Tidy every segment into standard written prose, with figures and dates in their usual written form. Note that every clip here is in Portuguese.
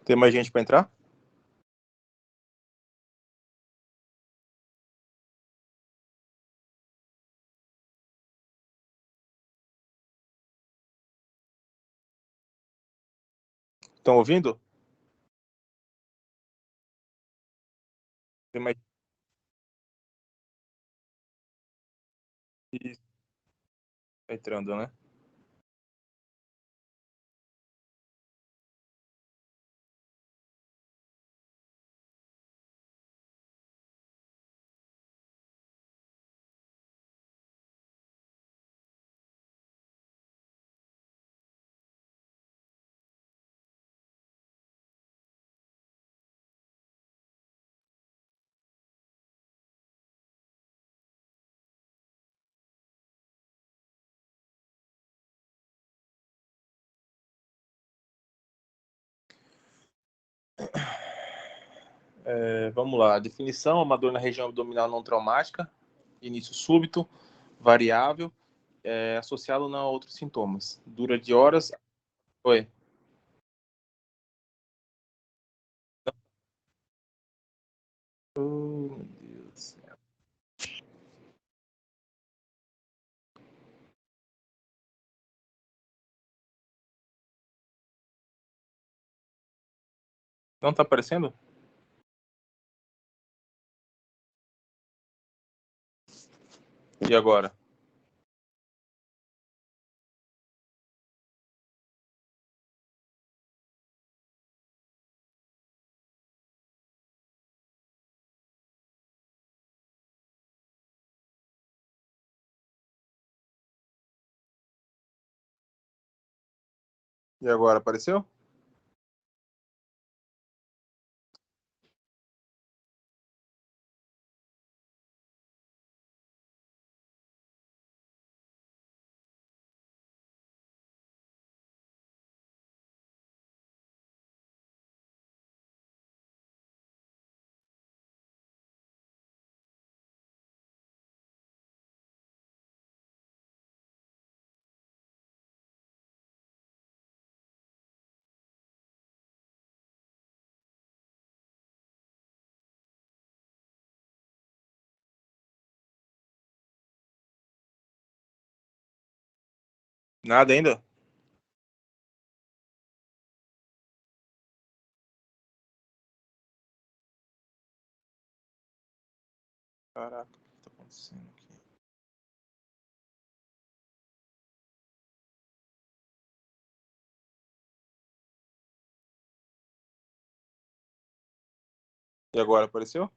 Tem mais gente para entrar? Estão ouvindo? Tem mais gente entrando, né? Vamos lá. Definição: uma dor na região abdominal não traumática, início súbito, variável, associado não a outros sintomas. Dura de horas. Oi. Oh, meu Deus do céu. Não tá aparecendo? E agora? E agora, apareceu? Nada ainda? Caraca, o que tá acontecendo aqui? E agora, apareceu?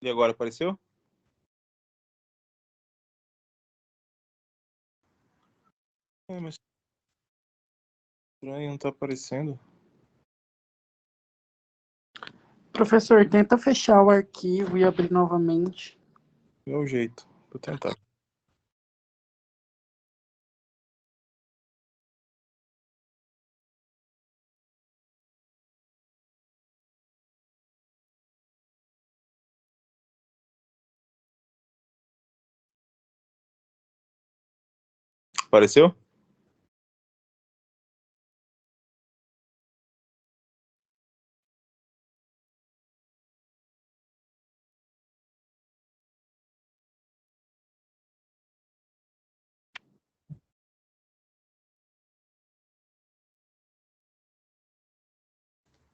E agora, apareceu? Mas estranho, não tá aparecendo. Professor, tenta fechar o arquivo e abrir novamente. Meu jeito. Vou tentar. Apareceu?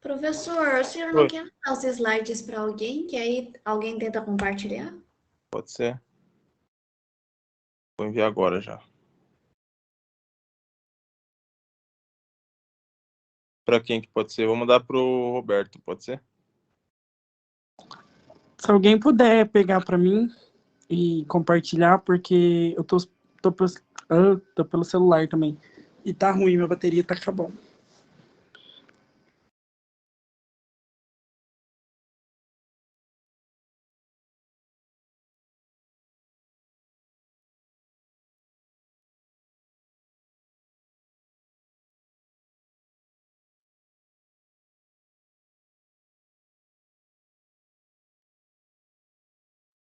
Professor, o senhor não Oi. quer mandar os slides para alguém, que aí alguém tenta compartilhar? Pode ser. Vou enviar agora já. Para quem que pode ser? Vou mandar pro Roberto, pode ser? Se alguém puder pegar para mim e compartilhar, porque eu tô pelo celular também. E tá ruim, minha bateria tá acabando.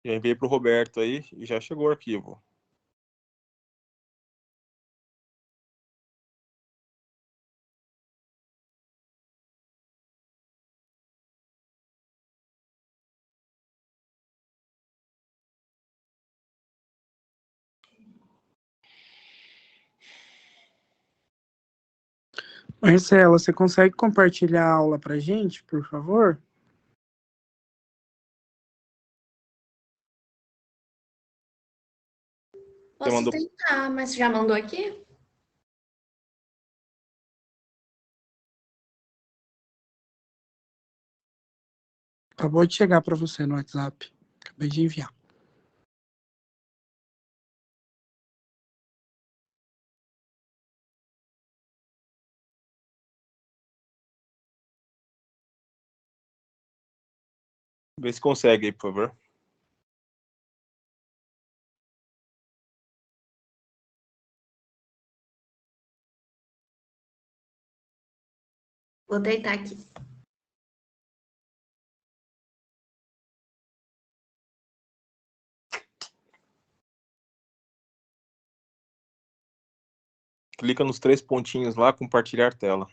Já enviei pro Roberto aí e já chegou o arquivo. Marcela, você consegue compartilhar a aula pra gente, por favor? Posso mandou... tentar, mas já mandou aqui? Acabou de chegar para você no WhatsApp. Acabei de enviar. Vê se consegue aí, por favor. Vou deitar aqui. Clica nos 3 pontinhos lá, compartilhar tela.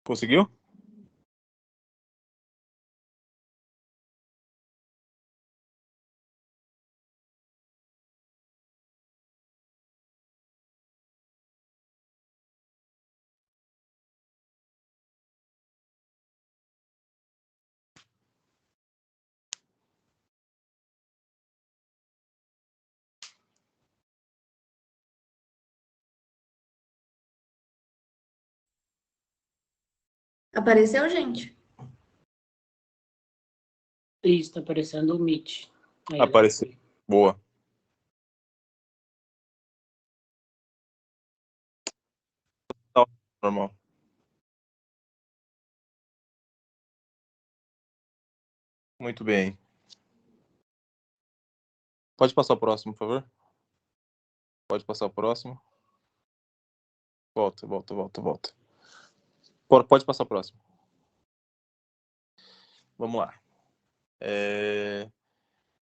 Conseguiu? Apareceu, gente? Isso, tá aparecendo o Meet. Aí, Apareceu. Boa. Tá normal. Muito bem. Pode passar o próximo, por favor? Pode passar o próximo. Volta. Pode passar o próximo. Vamos lá.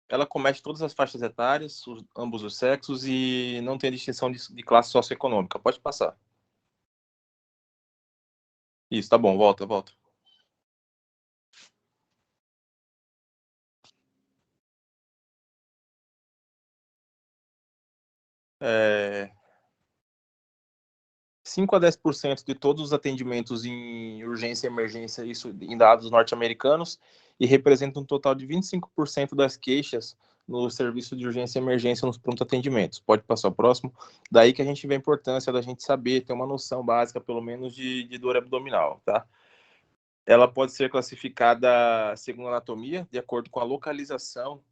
Ela comete todas as faixas etárias, ambos os sexos, e não tem distinção de classe socioeconômica. Pode passar. Isso, tá bom. Volta. 5 a 10% de todos os atendimentos em urgência e emergência, isso em dados norte-americanos, e representa um total de 25% das queixas no serviço de urgência e emergência nos pronto atendimentos. Pode passar o próximo. Daí que a gente vê a importância da gente saber, ter uma noção básica, pelo menos, de dor abdominal, tá? ela pode ser classificada segundo a anatomia, de acordo com a localização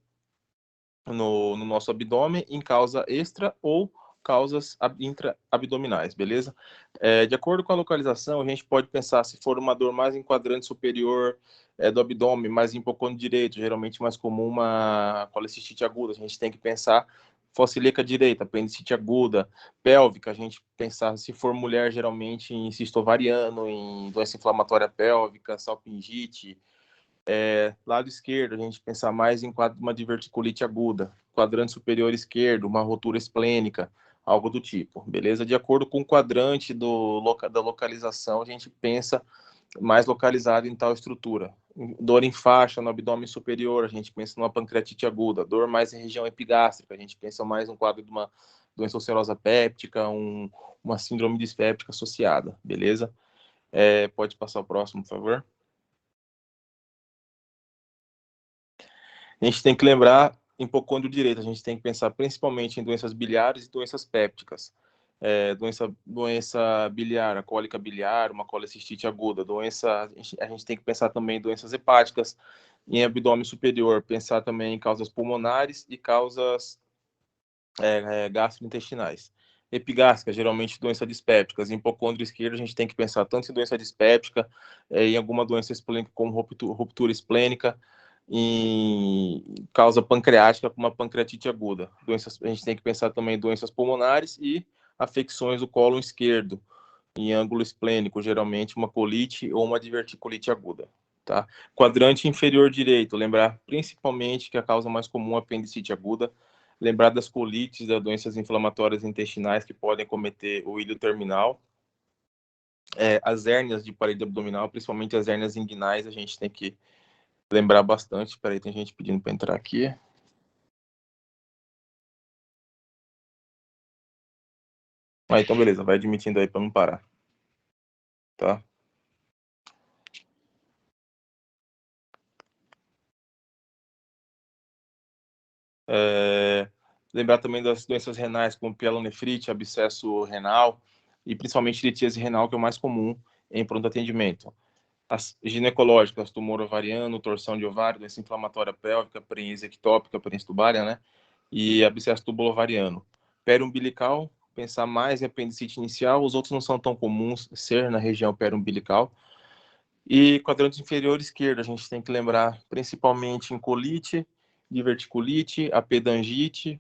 no nosso abdômen, em causa extra ou causas intra-abdominais, beleza? De acordo com a localização, a gente pode pensar se for uma dor mais em quadrante superior do abdômen, mais em hipocôndrio direito, geralmente mais comum uma colecistite aguda, a gente tem que pensar fossílica direita, apendicite aguda, pélvica, a gente pensar se for mulher, geralmente em cisto ovariano, em doença inflamatória pélvica, salpingite. Lado esquerdo, a gente pensar mais em uma diverticulite aguda, quadrante superior esquerdo, uma rotura esplênica, algo do tipo, beleza? De acordo com o quadrante da localização, a gente pensa mais localizado em tal estrutura. Dor em faixa no abdômen superior, a gente pensa numa pancreatite aguda. Dor mais em região epigástrica, a gente pensa mais no quadro de uma doença ulcerosa péptica, uma síndrome dispéptica associada, beleza? Pode passar o próximo, por favor. A gente tem que lembrar, em hipocôndrio direito, a gente tem que pensar principalmente em doenças biliares e doenças pépticas. Doença biliar, a cólica biliar, uma colecistite aguda. A gente tem que pensar também em doenças hepáticas, em abdômen superior, pensar também em causas pulmonares e causas gastrointestinais. Epigástrica, geralmente doença dispépticas. Em hipocôndrio esquerdo, a gente tem que pensar tanto em doença dispéptica, em alguma doença esplênica como ruptura esplênica, em causa pancreática, como uma pancreatite aguda. A gente tem que pensar também em doenças pulmonares e afecções do cólon esquerdo, em ângulo esplênico, geralmente uma colite ou uma diverticulite aguda. Tá? Quadrante inferior direito, lembrar principalmente que a causa mais comum é a apendicite aguda, lembrar das colites, das doenças inflamatórias intestinais que podem cometer o ilho terminal, as hérnias de parede abdominal, principalmente as hérnias inguinais, a gente tem que lembrar bastante. Espera aí, tem gente pedindo para entrar aqui. Então beleza, vai admitindo aí para não parar. Tá? Lembrar também das doenças renais, como pielonefrite, abscesso renal e principalmente litíase renal, que é o mais comum em pronto atendimento. As ginecológicas, tumor ovariano, torção de ovário, doença inflamatória pélvica, prenise ectópica, prenise tubária, né? E abscesso tubulo-ovariano. Periumbilical, pensar mais em apendicite inicial, os outros não são tão comuns ser na região periumbilical. E quadrante inferior esquerdo, a gente tem que lembrar principalmente em colite, diverticulite, apendangite,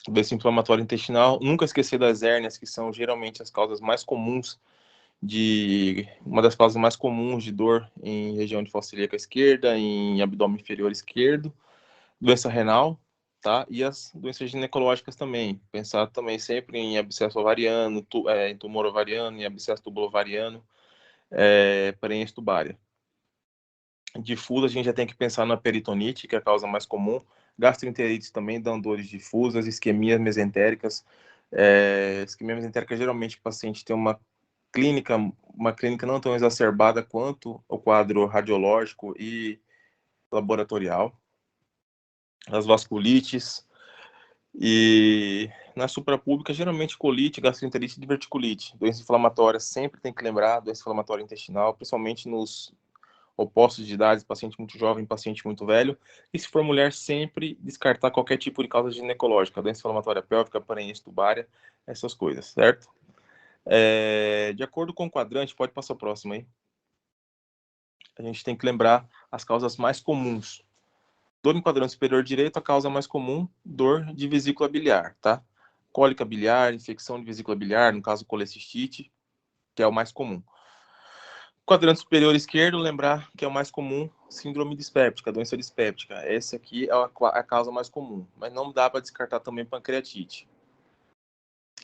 doença inflamatória intestinal. Nunca esquecer das hérnias, que são geralmente as causas mais comuns uma das causas mais comuns de dor em região de fossa ilíaca esquerda, em abdômen inferior esquerdo, doença renal, tá? E as doenças ginecológicas também. Pensar também sempre em abscesso ovariano, em tumor ovariano, em abscesso tubulo-ovariano, prenese tubária. Difusa, a gente já tem que pensar na peritonite, que é a causa mais comum. Gastroenterites também dão dores difusas, isquemias mesentéricas. Isquemia mesentérica, geralmente o paciente tem uma clínica não tão exacerbada quanto o quadro radiológico e laboratorial. As vasculites. E na suprapública, geralmente colite, gastroenterite e diverticulite. Doença inflamatória, sempre tem que lembrar, doença inflamatória intestinal, principalmente nos opostos de idades, paciente muito jovem, paciente muito velho. E se for mulher, sempre descartar qualquer tipo de causa ginecológica, doença inflamatória pélvica, prenise tubária, essas coisas, certo? De acordo com o quadrante, pode passar o próximo aí. A gente tem que lembrar as causas mais comuns. Dor em quadrante superior direito, a causa mais comum, dor de vesícula biliar, tá? Cólica biliar, infecção de vesícula biliar, no caso colecistite, que é o mais comum. Quadrante superior esquerdo, lembrar que é o mais comum, síndrome dispéptica, doença dispéptica. Essa aqui é a causa mais comum, mas não dá para descartar também pancreatite.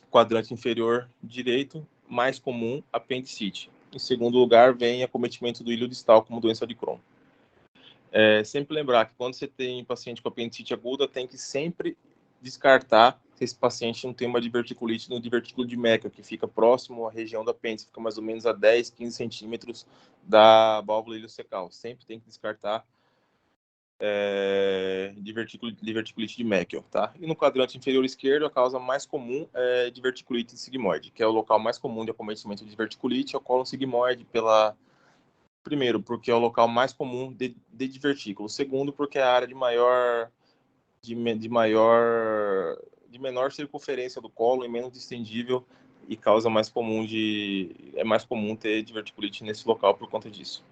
Quadrante inferior direito, mais comum, apendicite. Em segundo lugar, vem acometimento do ilho distal como doença de Crohn. Sempre lembrar que quando você tem paciente com apendicite aguda, tem que sempre descartar se esse paciente não tem uma diverticulite no divertículo de Meckel, que fica próximo à região do apêndice, fica mais ou menos a 10, 15 centímetros da válvula iliocecal. Sempre tem que descartar diverticulite de Meckel, tá? E no quadrante inferior esquerdo, a causa mais comum é diverticulite sigmoide, que é o local mais comum de acometimento de diverticulite, é o cólon sigmoide, pela Primeiro, porque é o local mais comum de divertículo. Segundo, porque é a área de menor circunferência do colo e menos distendível e é mais comum ter diverticulite nesse local por conta disso.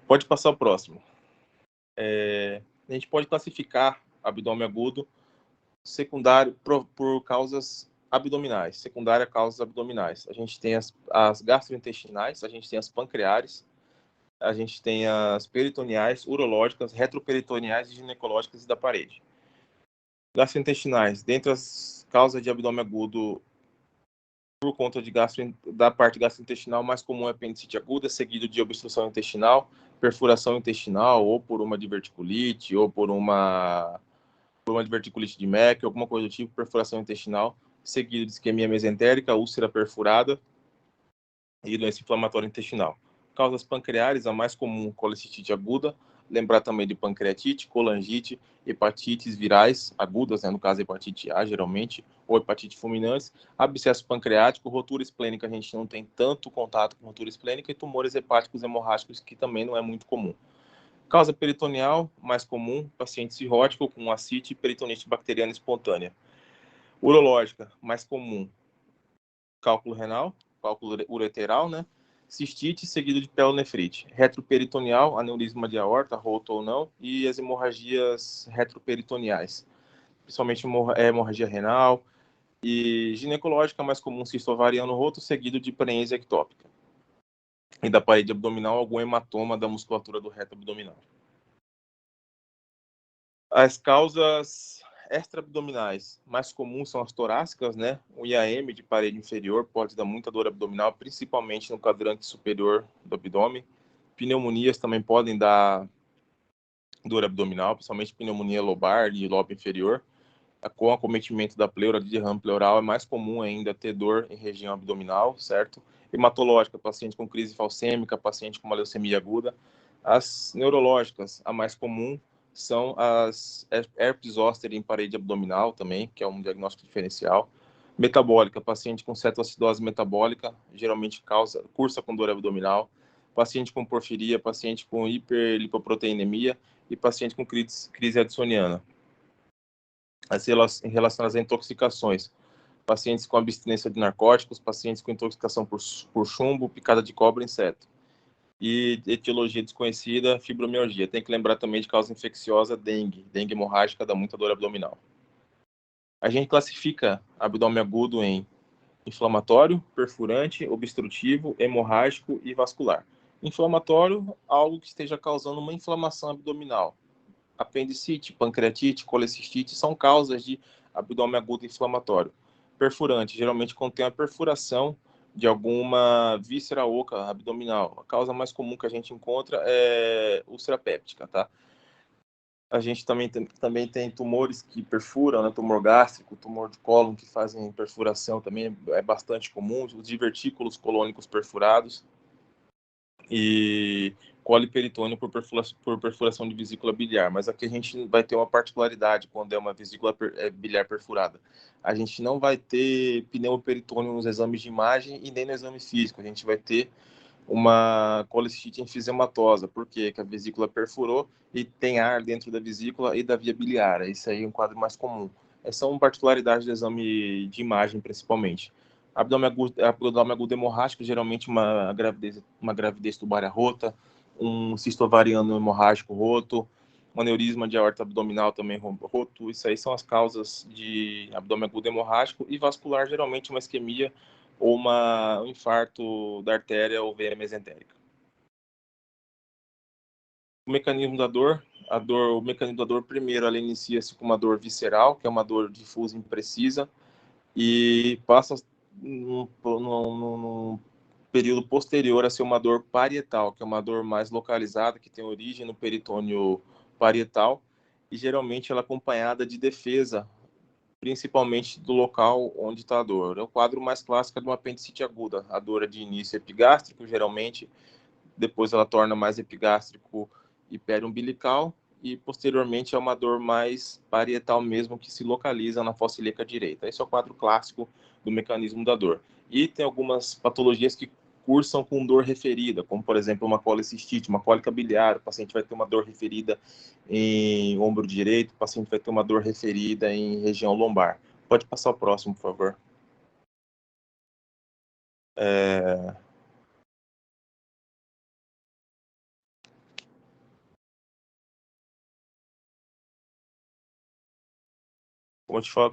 Pode passar o próximo. A gente pode classificar abdômen agudo secundário por causas abdominais, secundária causas abdominais. A gente tem as gastrointestinais, a gente tem as pancreares, a gente tem as peritoneais, urológicas, retroperitoneais e ginecológicas e da parede. Gastrointestinais, dentre as causas de abdômen agudo por conta da parte gastrointestinal, mais comum é apendicite aguda, seguido de obstrução intestinal, perfuração intestinal, ou por uma diverticulite, ou por uma diverticulite de Meckel, alguma coisa do tipo, perfuração intestinal, seguido de isquemia mesentérica, úlcera perfurada e doença inflamatória intestinal. Causas pancreares, a mais comum, colecistite aguda, lembrar também de pancreatite, colangite, hepatites virais agudas, né, no caso hepatite A, geralmente, ou hepatite fulminantes, abscesso pancreático, rotura esplênica, a gente não tem tanto contato com rotura esplênica, e tumores hepáticos hemorrágicos, que também não é muito comum. Causa peritoneal, mais comum, paciente cirrótico com ascite e peritonite bacteriana espontânea. Urológica, mais comum, cálculo renal, cálculo ureteral, né? Cistite, seguido de pielonefrite. Retroperitoneal, aneurisma de aorta, roto ou não, e as hemorragias retroperitoneais, principalmente hemorragia renal. E ginecológica, mais comum, cisto ovariano roto, seguido de parênese ectópica. E da parede abdominal, algum hematoma da musculatura do reto abdominal. As causas extra-abdominais mais comuns são as torácicas, né? O IAM de parede inferior pode dar muita dor abdominal, principalmente no quadrante superior do abdômen. Pneumonias também podem dar dor abdominal, principalmente pneumonia lobar e lobo inferior. Com acometimento da pleura, de derrame pleural, é mais comum ainda ter dor em região abdominal, certo? Hematológica, paciente com crise falcêmica, paciente com uma leucemia aguda. As neurológicas, a mais comum são as herpes zoster em parede abdominal também, que é um diagnóstico diferencial. Metabólica, paciente com cetoacidose metabólica, geralmente cursa com dor abdominal. Paciente com porfiria, paciente com hiperlipoproteinemia e paciente com crise addisoniana. Relacionadas a intoxicações, pacientes com abstinência de narcóticos, pacientes com intoxicação por chumbo, picada de cobra, inseto. E etiologia desconhecida, fibromialgia. Tem que lembrar também de causa infecciosa, dengue hemorrágica, dá muita dor abdominal. A gente classifica abdômen agudo em inflamatório, perfurante, obstrutivo, hemorrágico e vascular. Inflamatório, algo que esteja causando uma inflamação abdominal. Apendicite, pancreatite, colecistite são causas de abdômen agudo inflamatório. Perfurante, geralmente contém a perfuração de alguma víscera oca abdominal. A causa mais comum que a gente encontra é úlcera péptica, tá? A gente também tem tumores que perfuram, né? Tumor gástrico, tumor de cólon que fazem perfuração também é bastante comum. Os divertículos colônicos perfurados e coliperitônio por perfuração de vesícula biliar. Mas aqui a gente vai ter uma particularidade quando é uma vesícula biliar perfurada. A gente não vai ter pneumoperitônio nos exames de imagem e nem no exame físico. A gente vai ter uma colecistite enfisematosa. Por quê? Porque a vesícula perfurou e tem ar dentro da vesícula e da via biliar. Isso aí é um quadro mais comum. Essas são particularidades do exame de imagem, principalmente. Abdômen agudo hemorrágico, geralmente uma gravidez tubária rota, um cisto ovariano hemorrágico roto, um aneurisma de aorta abdominal também roto. Isso aí são as causas de abdômen agudo hemorrágico. E vascular, geralmente uma isquemia ou um infarto da artéria ou veia mesentérica. O mecanismo da dor, o mecanismo da dor, primeiro, ela inicia-se com uma dor visceral, que é uma dor difusa e imprecisa, e passa num período posterior a ser uma dor parietal, que é uma dor mais localizada, que tem origem no peritônio parietal, e geralmente ela é acompanhada de defesa, principalmente do local onde está a dor. É o quadro mais clássico de uma apendicite aguda. A dor é de início epigástrico, geralmente, depois ela torna mais epigástrico e periumbilical, e posteriormente é uma dor mais parietal mesmo, que se localiza na fossa ilíaca direita. Esse é o quadro clássico do mecanismo da dor. E tem algumas patologias que cursam com dor referida, como, por exemplo, uma colicistite, uma cólica biliar, o paciente vai ter uma dor referida em ombro direito, o paciente vai ter uma dor referida em região lombar. Pode passar o próximo, por favor.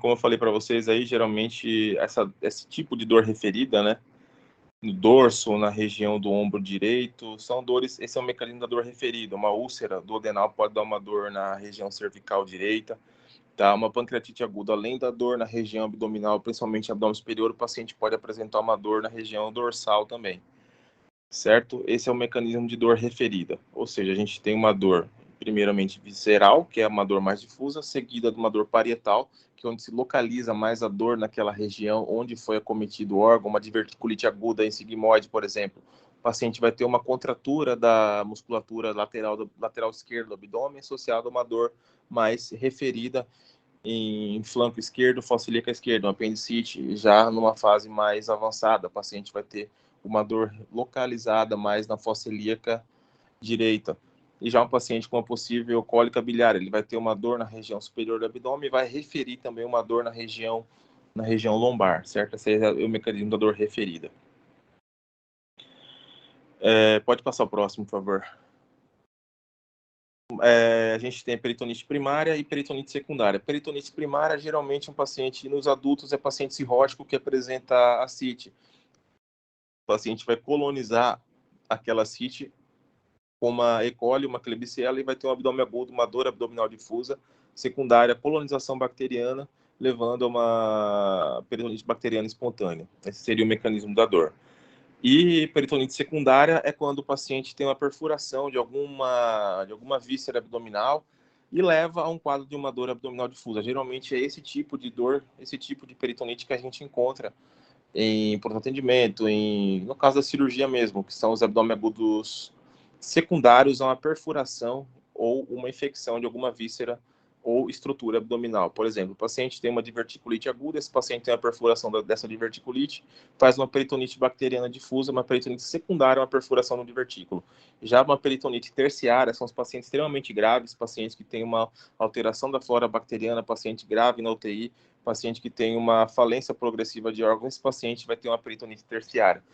Como eu falei para vocês aí, geralmente esse tipo de dor referida, né, no dorso ou na região do ombro direito, são dores, esse é o mecanismo da dor referida. Uma úlcera duodenal pode dar uma dor na região cervical direita, tá? Uma pancreatite aguda, além da dor na região abdominal, principalmente abdômen superior, o paciente pode apresentar uma dor na região dorsal também, certo? Esse é o mecanismo de dor referida, ou seja, a gente tem uma dor primeiramente visceral, que é uma dor mais difusa, seguida de uma dor parietal, que é onde se localiza mais a dor naquela região onde foi acometido o órgão, uma diverticulite aguda em sigmoide, por exemplo. O paciente vai ter uma contratura da musculatura lateral esquerda do abdômen, associada a uma dor mais referida em flanco esquerdo, fossa ilíaca esquerda, uma apendicite já numa fase mais avançada. O paciente vai ter uma dor localizada mais na fossa ilíaca direita. E já um paciente com uma possível cólica biliar, ele vai ter uma dor na região superior do abdômen e vai referir também uma dor na região lombar, certo? Esse é o mecanismo da dor referida. Pode passar o próximo, por favor. A gente tem peritonite primária e peritonite secundária. Peritonite primária, geralmente, um paciente, nos adultos, é paciente cirrótico que apresenta ascite. O paciente vai colonizar aquela ascite com uma E. coli, uma Klebsiella, e vai ter um abdômen agudo, uma dor abdominal difusa, secundária, colonização bacteriana, levando a uma peritonite bacteriana espontânea. Esse seria o mecanismo da dor. E peritonite secundária é quando o paciente tem uma perfuração de alguma víscera abdominal e leva a um quadro de uma dor abdominal difusa. Geralmente é esse tipo de dor, esse tipo de peritonite que a gente encontra em pronto atendimento, no caso da cirurgia mesmo, que são os abdômen agudos secundários a uma perfuração ou uma infecção de alguma víscera ou estrutura abdominal. Por exemplo, o paciente tem uma diverticulite aguda, esse paciente tem a perfuração dessa diverticulite, faz uma peritonite bacteriana difusa, uma peritonite secundária, uma perfuração no divertículo. Já uma peritonite terciária são os pacientes extremamente graves, pacientes que têm uma alteração da flora bacteriana, paciente grave na UTI, paciente que tem uma falência progressiva de órgãos, esse paciente vai ter uma peritonite terciária.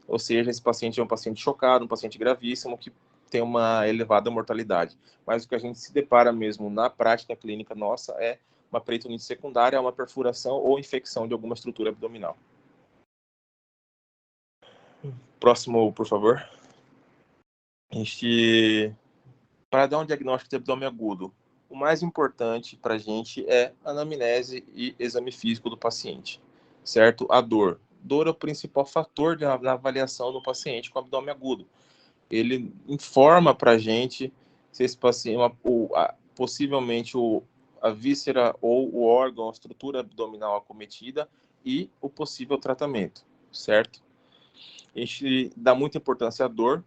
Ou seja, esse paciente é um paciente chocado, um paciente gravíssimo, que tem uma elevada mortalidade. Mas o que a gente se depara mesmo na prática clínica nossa é uma peritonite secundária, uma perfuração ou infecção de alguma estrutura abdominal. Próximo, por favor. Para dar um diagnóstico de abdômen agudo, o mais importante para a gente é a anamnese e exame físico do paciente, certo? A dor. Dor é o principal fator na avaliação do paciente com abdômen agudo. Ele informa para a gente se esse paciente, possivelmente a víscera ou o órgão, a estrutura abdominal acometida e o possível tratamento, certo? A gente dá muita importância à dor.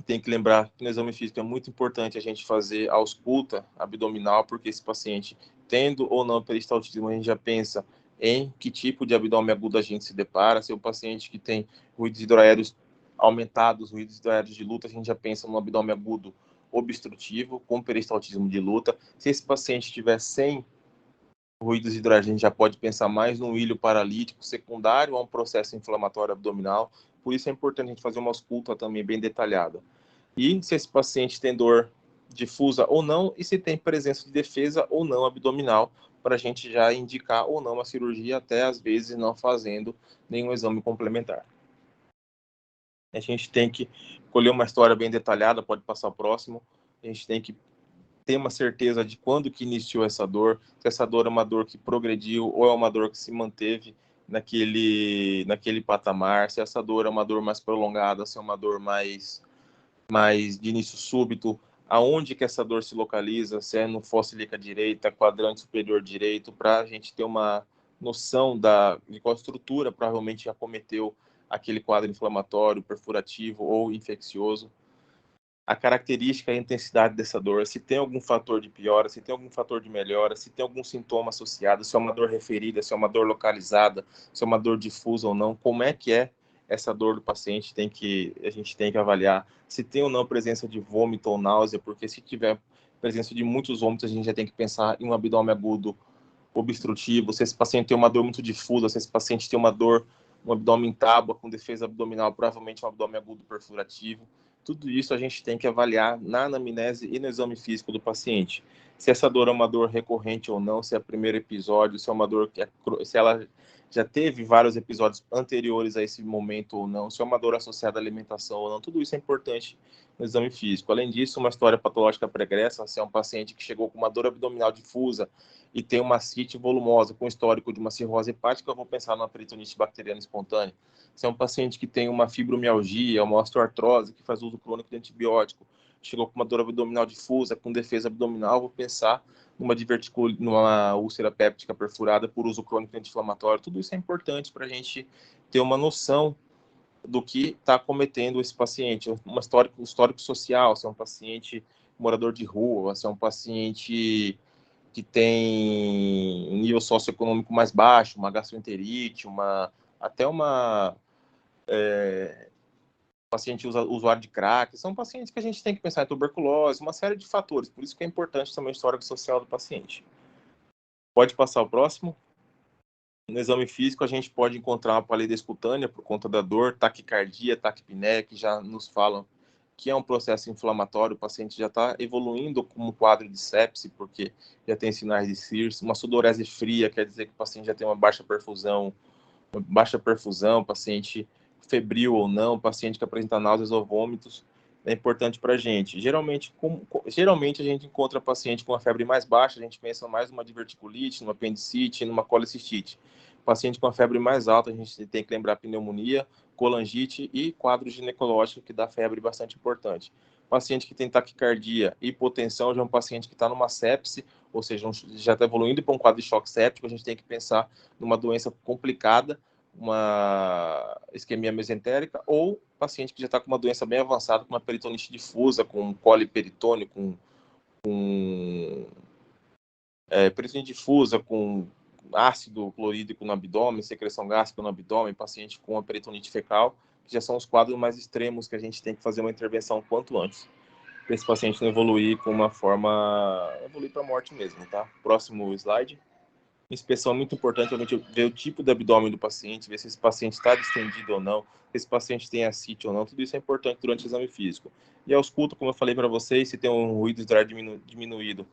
Tem que lembrar que no exame físico é muito importante a gente fazer a ausculta abdominal, porque esse paciente, tendo ou não peristaltismo, a gente já pensa em que tipo de abdômen agudo a gente se depara. Se é um paciente que tem ruídos hidroaéreos aumentados, ruídos hidroaéreos de luta, a gente já pensa no abdômen agudo obstrutivo, com peristaltismo de luta. Se esse paciente tiver sem ruídos hidroaéreos, a gente já pode pensar mais num ilho paralítico secundário a um processo inflamatório abdominal. Por isso é importante a gente fazer uma ausculta também bem detalhada. E se esse paciente tem dor difusa ou não, e se tem presença de defesa ou não abdominal, para a gente já indicar ou não a cirurgia, até às vezes não fazendo nenhum exame complementar. A gente tem que colher uma história bem detalhada, pode passar o próximo. A gente tem que ter uma certeza de quando que iniciou essa dor, se essa dor é uma dor que progrediu ou é uma dor que se manteve naquele patamar, se essa dor é uma dor mais prolongada, se é uma dor mais de início súbito, aonde que essa dor se localiza, se é no fossa ilíaca direita, quadrante superior direito, para a gente ter uma noção de qual estrutura provavelmente acometeu aquele quadro inflamatório, perfurativo ou infeccioso. A característica e a intensidade dessa dor, se tem algum fator de piora, se tem algum fator de melhora, se tem algum sintoma associado, se é uma dor referida, se é uma dor localizada, se é uma dor difusa ou não, como é que é essa dor do paciente, a gente tem que avaliar se tem ou não presença de vômito ou náusea, porque se tiver presença de muitos vômitos, a gente já tem que pensar em um abdômen agudo obstrutivo, se esse paciente tem uma dor muito difusa, se esse paciente tem uma dor, um abdômen em tábua com defesa abdominal, provavelmente um abdômen agudo perfurativo. Tudo isso a gente tem que avaliar na anamnese e no exame físico do paciente. Se essa dor é uma dor recorrente ou não, se é o primeiro episódio, se é uma dor se ela já teve vários episódios anteriores a esse momento ou não, se é uma dor associada à alimentação ou não, tudo isso é importante no exame físico. Além disso, uma história patológica pregressa, se é um paciente que chegou com uma dor abdominal difusa e tem uma ascite volumosa com histórico de uma cirrose hepática, eu vou pensar numa peritonite bacteriana espontânea. Se é um paciente que tem uma fibromialgia, uma osteoartrose, que faz uso crônico de antibiótico, chegou com uma dor abdominal difusa, com defesa abdominal, vou pensar numa úlcera péptica perfurada por uso crônico de anti-inflamatório. Tudo isso é importante para a gente ter uma noção do que está cometendo esse paciente. Um histórico social, se é um paciente morador de rua, se é um paciente que tem um nível socioeconômico mais baixo, uma gastroenterite, até uma paciente usuário de crack, são pacientes que a gente tem que pensar em tuberculose, uma série de fatores, por isso que é importante também o histórico social do paciente. Pode passar o próximo. No exame físico, a gente pode encontrar uma palidez cutânea por conta da dor, taquicardia, taquipneia, que já nos falam que é um processo inflamatório, o paciente já está evoluindo como quadro de sepse, porque já tem sinais de CIRS, uma sudorese fria, quer dizer que o paciente já tem uma baixa perfusão, paciente febril ou não, paciente que apresenta náuseas ou vômitos, é importante para a gente. Geralmente a gente encontra paciente com uma febre mais baixa, a gente pensa mais numa diverticulite, numa apendicite, numa colicistite. Paciente com a febre mais alta, a gente tem que lembrar pneumonia, colangite e quadro ginecológico, que dá febre bastante importante. Paciente que tem taquicardia e hipotensão já é um paciente que está numa sepse, ou seja, já está evoluindo para um quadro de choque séptico, a gente tem que pensar numa doença complicada, uma isquemia mesentérica, ou paciente que já está com uma doença bem avançada, com uma peritonite difusa, com coliperitônio, com peritonite difusa, com ácido clorídrico no abdômen, secreção gástrica no abdômen, paciente com a peritonite fecal, que já são os quadros mais extremos que a gente tem que fazer uma intervenção quanto antes, para esse paciente não evoluir evoluir para a morte mesmo, tá? Próximo slide. Inspeção é muito importante, realmente ver o tipo de abdômen do paciente, ver se esse paciente está distendido ou não, se esse paciente tem ascite ou não, tudo isso é importante durante o exame físico. E ausculto, como eu falei para vocês, se tem um ruído hidráulico diminuído,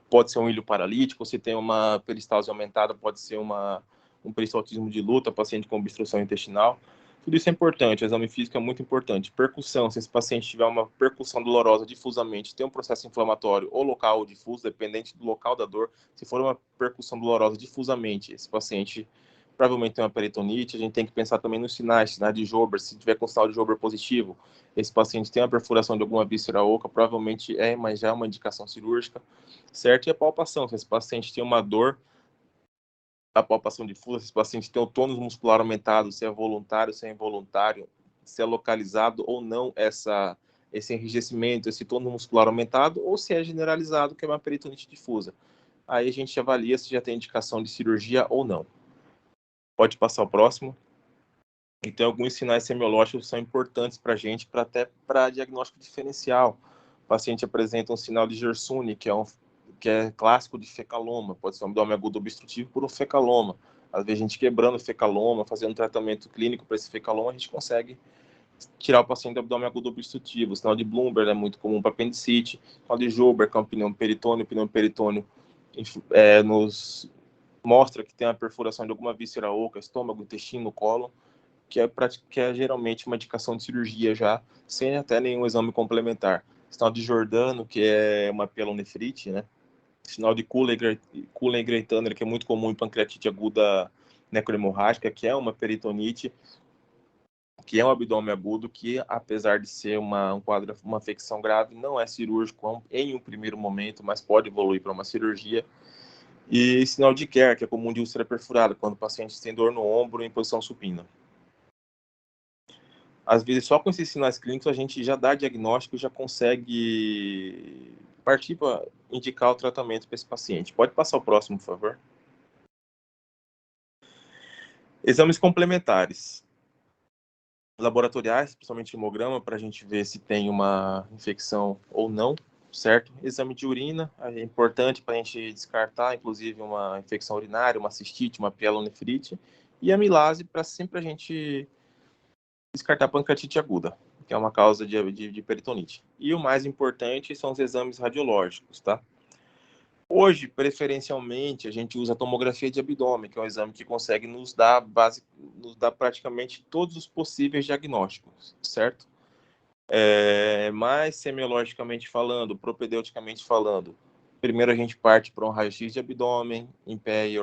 pode ser um ilho paralítico, se tem uma peristalse aumentada, pode ser um peristaltismo de luta, paciente com obstrução intestinal. Tudo isso é importante, o exame físico é muito importante. Percussão, se esse paciente tiver uma percussão dolorosa difusamente, tem um processo inflamatório ou local ou difuso, dependente do local da dor. Se for uma percussão dolorosa difusamente, esse paciente provavelmente tem uma peritonite. A gente tem que pensar também nos sinais de Jober. Se tiver com sinal de Jober positivo, esse paciente tem uma perfuração de alguma víscera oca, provavelmente mas já é uma indicação cirúrgica, certo? E a palpação, se esse paciente tem uma dor, a palpação difusa, se esse paciente tem o tônus muscular aumentado, se é voluntário, se é involuntário, se é localizado ou não esse enrijecimento, esse tônus muscular aumentado, ou se é generalizado, que é uma peritonite difusa. Aí a gente avalia se já tem indicação de cirurgia ou não. Pode passar o próximo. Então, alguns sinais semiológicos são importantes para a gente, até para diagnóstico diferencial. O paciente apresenta um sinal de Gersuni, que é clássico de fecaloma, pode ser um abdômen agudo obstrutivo por um fecaloma. Às vezes, a gente quebrando o fecaloma, fazendo um tratamento clínico para esse fecaloma, a gente consegue tirar o paciente do abdômen agudo obstrutivo. O sinal de Bloomberg é muito comum para apendicite. O sinal de Joberg, que é um pneumoperitônio nos mostra que tem uma perfuração de alguma víscera oca, estômago, intestino, cólon, que é geralmente uma indicação de cirurgia já, sem até nenhum exame complementar. Sinal de Jordano, que é uma pielonefrite, né? Sinal de Cullen-Greitner, que é muito comum em pancreatite aguda necrohemorrágica, que é uma peritonite, que é um abdômen agudo, que apesar de ser um quadro, uma afecção grave, não é cirúrgico em um primeiro momento, mas pode evoluir para uma cirurgia. E sinal de Kerr, que é comum de úlcera perfurada, quando o paciente tem dor no ombro em posição supina. Às vezes, só com esses sinais clínicos, a gente já dá diagnóstico e já consegue partir para indicar o tratamento para esse paciente. Pode passar o próximo, por favor. Exames complementares. laboratoriais, principalmente hemograma, para a gente ver se tem uma infecção ou não, certo? Exame de urina é importante para a gente descartar, inclusive, uma infecção urinária, uma cistite, uma pielonefrite, e a amilase para sempre a gente descartar pancreatite aguda, que é uma causa de peritonite. E o mais importante são os exames radiológicos, tá? Hoje, preferencialmente, a gente usa a tomografia de abdômen, que é um exame que consegue nos dar praticamente todos os possíveis diagnósticos, certo? Mas semiologicamente falando, propedeuticamente falando, primeiro a gente parte para um raio-x de abdômen, em pé e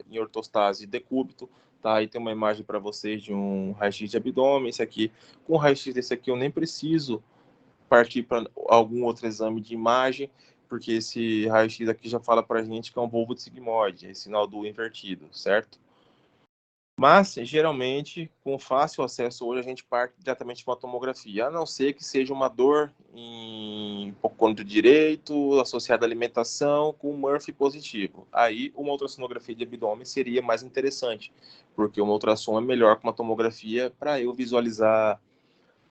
em ortostase decúbito, tá? Aí tem uma imagem para vocês de um raio-x de abdômen. Esse aqui, com o raio-x desse aqui, eu nem preciso partir para algum outro exame de imagem, porque esse raio-x aqui já fala para a gente que é um bulbo de sigmoide, é sinal do invertido, certo? Mas, geralmente, com fácil acesso hoje, a gente parte diretamente de uma tomografia, a não ser que seja uma dor em hipocôndrio direito, associada à alimentação, com Murphy positivo. Aí, uma ultrassonografia de abdômen seria mais interessante, porque uma ultrassom é melhor que uma tomografia para eu visualizar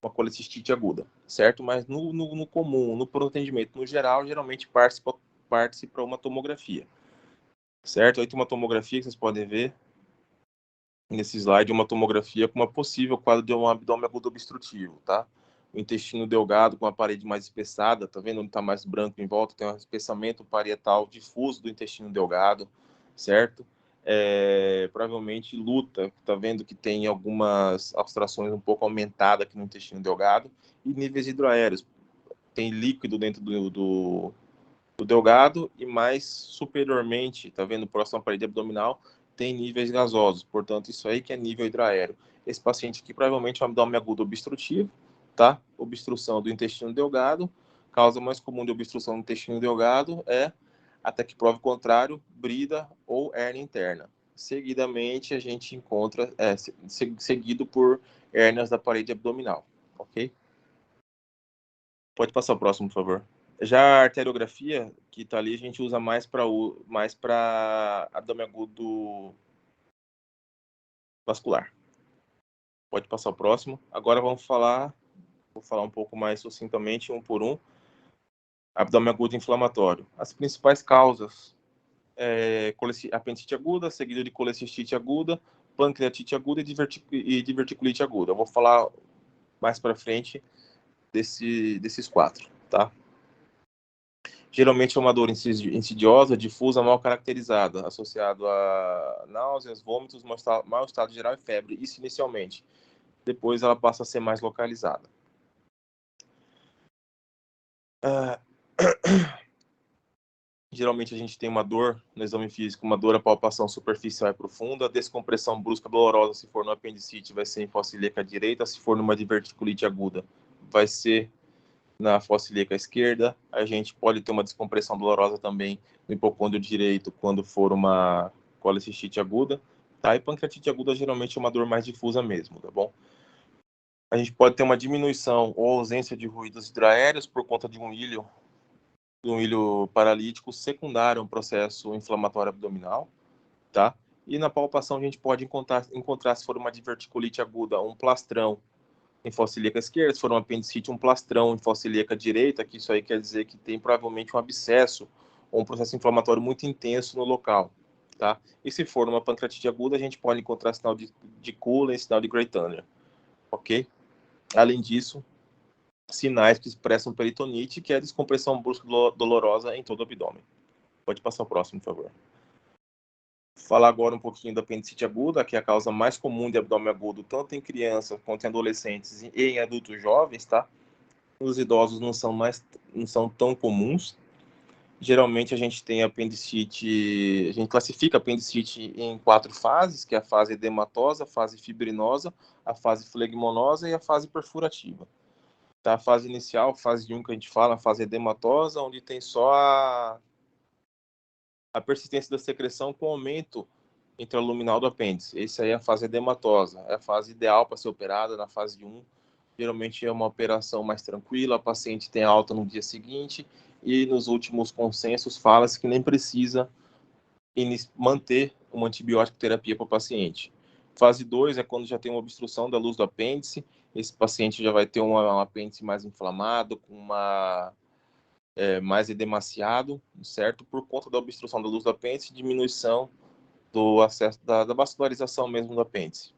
uma colecistite aguda, certo? Mas no comum, no pronto atendimento, no geral, geralmente parte-se para uma tomografia, certo? Aí tem uma tomografia que vocês podem ver nesse slide, uma tomografia com uma possível quadro de um abdômen agudo obstrutivo, tá? O intestino delgado com a parede mais espessada, tá vendo onde tá mais branco em volta? Tem um espessamento parietal difuso do intestino delgado, certo? Provavelmente luta, tá vendo que tem algumas abstrações um pouco aumentadas aqui no intestino delgado, e níveis hidroaéreos. Tem líquido dentro do delgado e mais superiormente, tá vendo, próximo à parede abdominal, tem níveis gasosos, portanto, isso aí que é nível hidroaéreo. Esse paciente aqui provavelmente é um abdômen agudo obstrutivo, tá? Obstrução do intestino delgado. Causa mais comum de obstrução do intestino delgado é, até que prove o contrário, brida ou hérnia interna. Seguidamente, a gente encontra, seguido por hérnias da parede abdominal, ok? Pode passar o próximo, por favor. Já a arteriografia, que está ali, a gente usa mais para abdômen agudo vascular. Pode passar o próximo. Agora vou falar um pouco mais sucintamente, um por um. Abdômen agudo inflamatório. As principais causas apendicite aguda, seguido de colecistite aguda, pancreatite aguda e diverticulite aguda. Eu vou falar mais para frente desses quatro, tá? Geralmente é uma dor insidiosa, difusa, mal caracterizada, associado a náuseas, vômitos, mau estado geral e febre, isso inicialmente. Depois ela passa a ser mais localizada. Geralmente a gente tem uma dor no exame físico, uma dor à palpação superficial e profunda, descompressão brusca dolorosa, se for no apendicite, vai ser em fossa ilíaca direita, se for numa diverticulite aguda, vai ser na fossa ilíaca esquerda. A gente pode ter uma descompressão dolorosa também no hipocôndrio direito quando for uma colecistite aguda, tá? E pancreatite aguda geralmente é uma dor mais difusa mesmo, tá bom? A gente pode ter uma diminuição ou ausência de ruídos hidroaéreos por conta de um ilho paralítico secundário a um processo inflamatório abdominal, tá? E na palpação a gente pode encontrar se for uma diverticulite aguda, um plastrão em fossa ilíaca esquerda, se for um apendicite, um plastrão em fossa ilíaca direita, que isso aí quer dizer que tem provavelmente um abscesso ou um processo inflamatório muito intenso no local, tá? E se for uma pancreatite aguda, a gente pode encontrar sinal de Cullen, sinal de Grey-Tanner, ok? Além disso, sinais que expressam peritonite, que é a descompressão brusca dolorosa em todo o abdômen. Pode passar o próximo, por favor. Falar agora um pouquinho da apendicite aguda, que é a causa mais comum de abdômen agudo, tanto em crianças quanto em adolescentes e em adultos jovens, tá? Os idosos não são tão comuns. Geralmente a gente classifica a apendicite em 4 fases, que é a fase edematosa, a fase fibrinosa, a fase flegmonosa e a fase perfurativa. Tá? A fase inicial, fase 1 que a gente fala, a fase edematosa, onde tem só a persistência da secreção com aumento intraluminal do apêndice. Essa aí é a fase edematosa, é a fase ideal para ser operada na fase 1. Geralmente é uma operação mais tranquila, a paciente tem alta no dia seguinte e nos últimos consensos fala-se que nem precisa manter uma antibiótico terapia para o paciente. Fase 2 é quando já tem uma obstrução da luz do apêndice esse paciente já vai ter um apêndice mais inflamado, com mais edemaciado, certo? Por conta da obstrução da luz do apêndice e diminuição do acesso da vascularização mesmo do apêndice.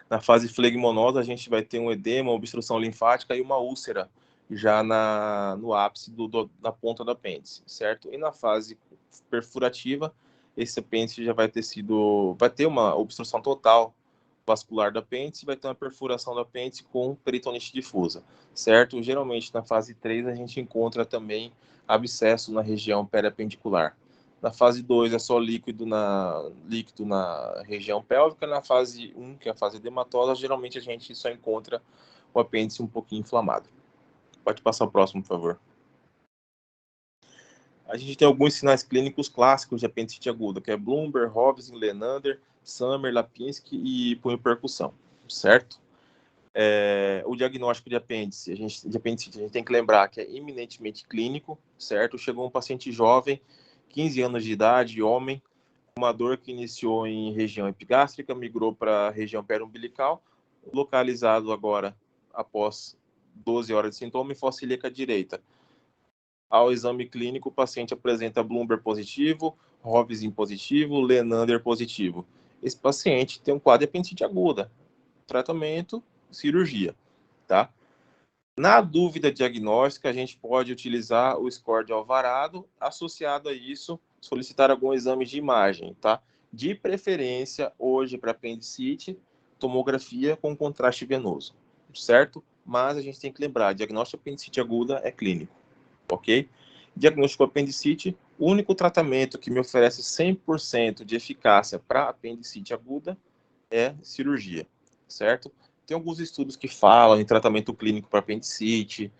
Na fase flegmonosa, a gente vai ter um edema, uma obstrução linfática e uma úlcera já no ápice da ponta do apêndice, certo? E na fase perfurativa, esse apêndice já vai ter uma obstrução total vascular do apêndice, vai ter uma perfuração do apêndice com peritonite difusa, certo? Geralmente, na fase 3, a gente encontra também abscesso na região periapendicular. Na fase 2 é só líquido na região pélvica. Na fase 1, que é a fase edematosa, geralmente a gente só encontra o apêndice um pouquinho inflamado. Pode passar o próximo, por favor. A gente tem alguns sinais clínicos clássicos de apendicite aguda, que é Bloomberg, Hobson, Lenander, Summer, Lapinski e punho percussão, certo? O diagnóstico de apêndice, a gente tem que lembrar que é eminentemente clínico, certo? Chegou um paciente jovem, 15 anos de idade, homem, uma dor que iniciou em região epigástrica, migrou para a região periumbilical, localizado agora após 12 horas de sintoma em fossa ilíaca direita. Ao exame clínico, o paciente apresenta Bloomberg positivo, Robson positivo, Lenander positivo. Esse paciente tem um quadro de apendicite aguda. Tratamento, cirurgia, tá? Na dúvida diagnóstica, a gente pode utilizar o score de Alvarado, associado a isso, solicitar algum exame de imagem, tá? De preferência, hoje, para apendicite, tomografia com contraste venoso, certo? Mas a gente tem que lembrar, diagnóstico de apendicite aguda é clínico, ok? Diagnóstico de apendicite, o único tratamento que me oferece 100% de eficácia para apendicite aguda é cirurgia, certo? Tem alguns estudos que falam em tratamento clínico para apendicite,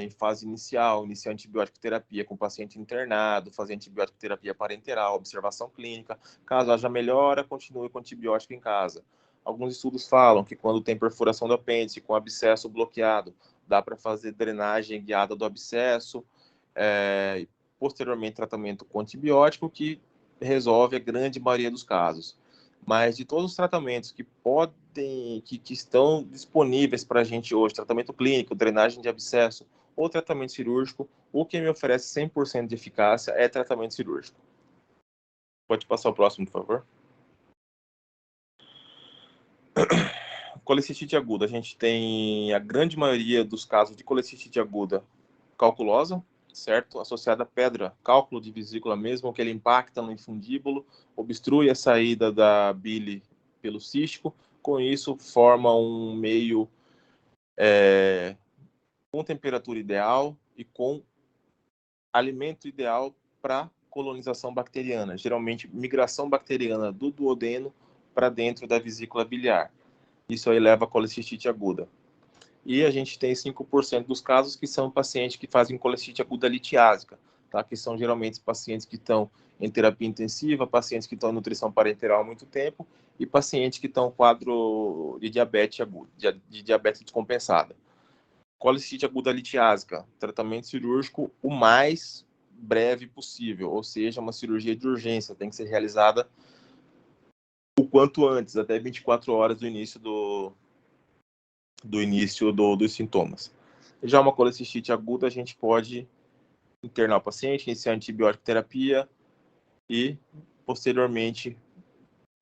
em fase inicial, iniciar antibiótico terapia com o paciente internado, fazer antibiótico terapia parenteral, observação clínica. Caso haja melhora, continue com antibiótico em casa. Alguns estudos falam que quando tem perfuração do apêndice com abscesso bloqueado, dá para fazer drenagem guiada do abscesso, e posteriormente tratamento com antibiótico, que resolve a grande maioria dos casos. Mas de todos os tratamentos que estão disponíveis para a gente hoje, tratamento clínico, drenagem de abscesso ou tratamento cirúrgico, o que me oferece 100% de eficácia é tratamento cirúrgico. Pode passar o próximo, por favor. Colecistite aguda. A gente tem a grande maioria dos casos de colecistite aguda calculosa, certo? Associada a pedra, cálculo de vesícula mesmo, que ele impacta no infundíbulo, obstrui a saída da bile pelo cístico, com isso forma um meio com temperatura ideal e com alimento ideal para colonização bacteriana, geralmente migração bacteriana do duodeno para dentro da vesícula biliar. Isso aí leva a colecistite aguda. E a gente tem 5% dos casos que são pacientes que fazem colecistite aguda litiásica, tá? Que são geralmente pacientes que estão em terapia intensiva, pacientes que estão em nutrição parenteral há muito tempo e pacientes que estão em quadro de diabetes aguda, de diabetes descompensada. Colecistite aguda litiásica, tratamento cirúrgico o mais breve possível, ou seja, uma cirurgia de urgência, tem que ser realizada o quanto antes, até 24 horas do início dos sintomas. Já uma colecistite aguda, a gente pode internar o paciente, iniciar antibiótico terapia e, posteriormente,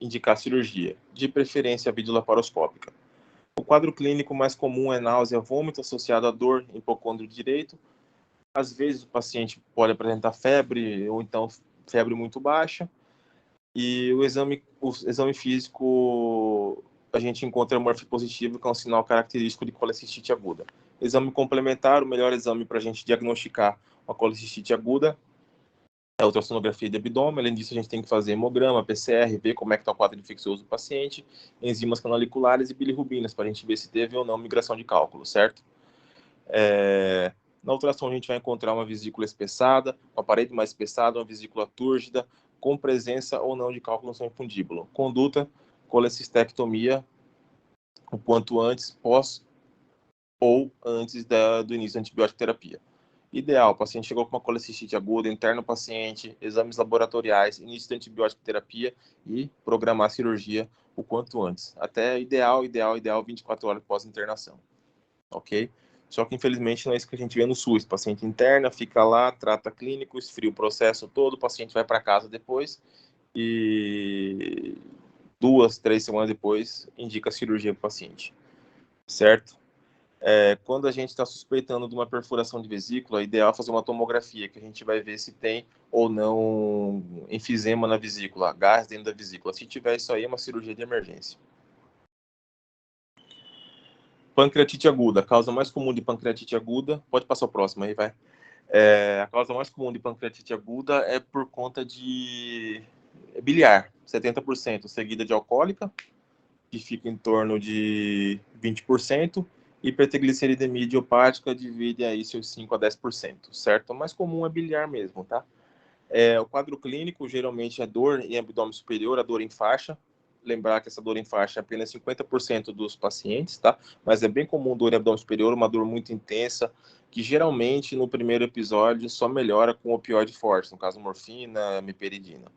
indicar cirurgia, de preferência videolaparoscópica. O quadro clínico mais comum é náusea, vômito associado à dor em hipocôndrio direito. Às vezes o paciente pode apresentar febre ou então febre muito baixa. E o exame físico, a gente encontra morfo positivo, que é um sinal característico de colecistite aguda. Exame complementar, o melhor exame para a gente diagnosticar uma colecistite aguda é a ultrassonografia de abdômen. Além disso, a gente tem que fazer hemograma, PCR, ver como é que está o quadro infeccioso do paciente, enzimas canaliculares e bilirrubinas, para a gente ver se teve ou não migração de cálculo, certo? Na ultrassom, a gente vai encontrar uma vesícula espessada, uma parede mais espessada, uma vesícula túrgida, com presença ou não de cálculo no infundíbulo. Conduta, colecistectomia, o quanto antes, pós ou antes do início da antibiótico terapia. Ideal, o paciente chegou com uma colecistite aguda, interna o paciente, exames laboratoriais, início de antibiótico terapia e programar a cirurgia o quanto antes. Até ideal, 24 horas pós-internação, ok? Só que, infelizmente, não é isso que a gente vê no SUS. O paciente interna, fica lá, trata clínico, esfria o processo todo, o paciente vai para casa depois e 2, 3 semanas depois indica a cirurgia para o paciente, certo? Quando a gente está suspeitando de uma perfuração de vesícula, é ideal fazer uma tomografia, que a gente vai ver se tem ou não enfisema na vesícula, gás dentro da vesícula. Se tiver isso aí, é uma cirurgia de emergência. Pancreatite aguda, a causa mais comum de pancreatite aguda, pode passar o próximo aí, vai. A causa mais comum de pancreatite aguda é por conta de biliar, 70%, seguida de alcoólica, que fica em torno de 20%, hipertrigliceridemia idiopática divide aí seus 5 a 10%, certo? O mais comum é biliar mesmo, tá? O quadro clínico geralmente é dor em abdômen superior, a dor em faixa. Lembrar que essa dor em faixa é apenas 50% dos pacientes, tá? Mas é bem comum dor em abdômen superior, uma dor muito intensa, que geralmente no primeiro episódio só melhora com opioide forte, no caso morfina, meperidina,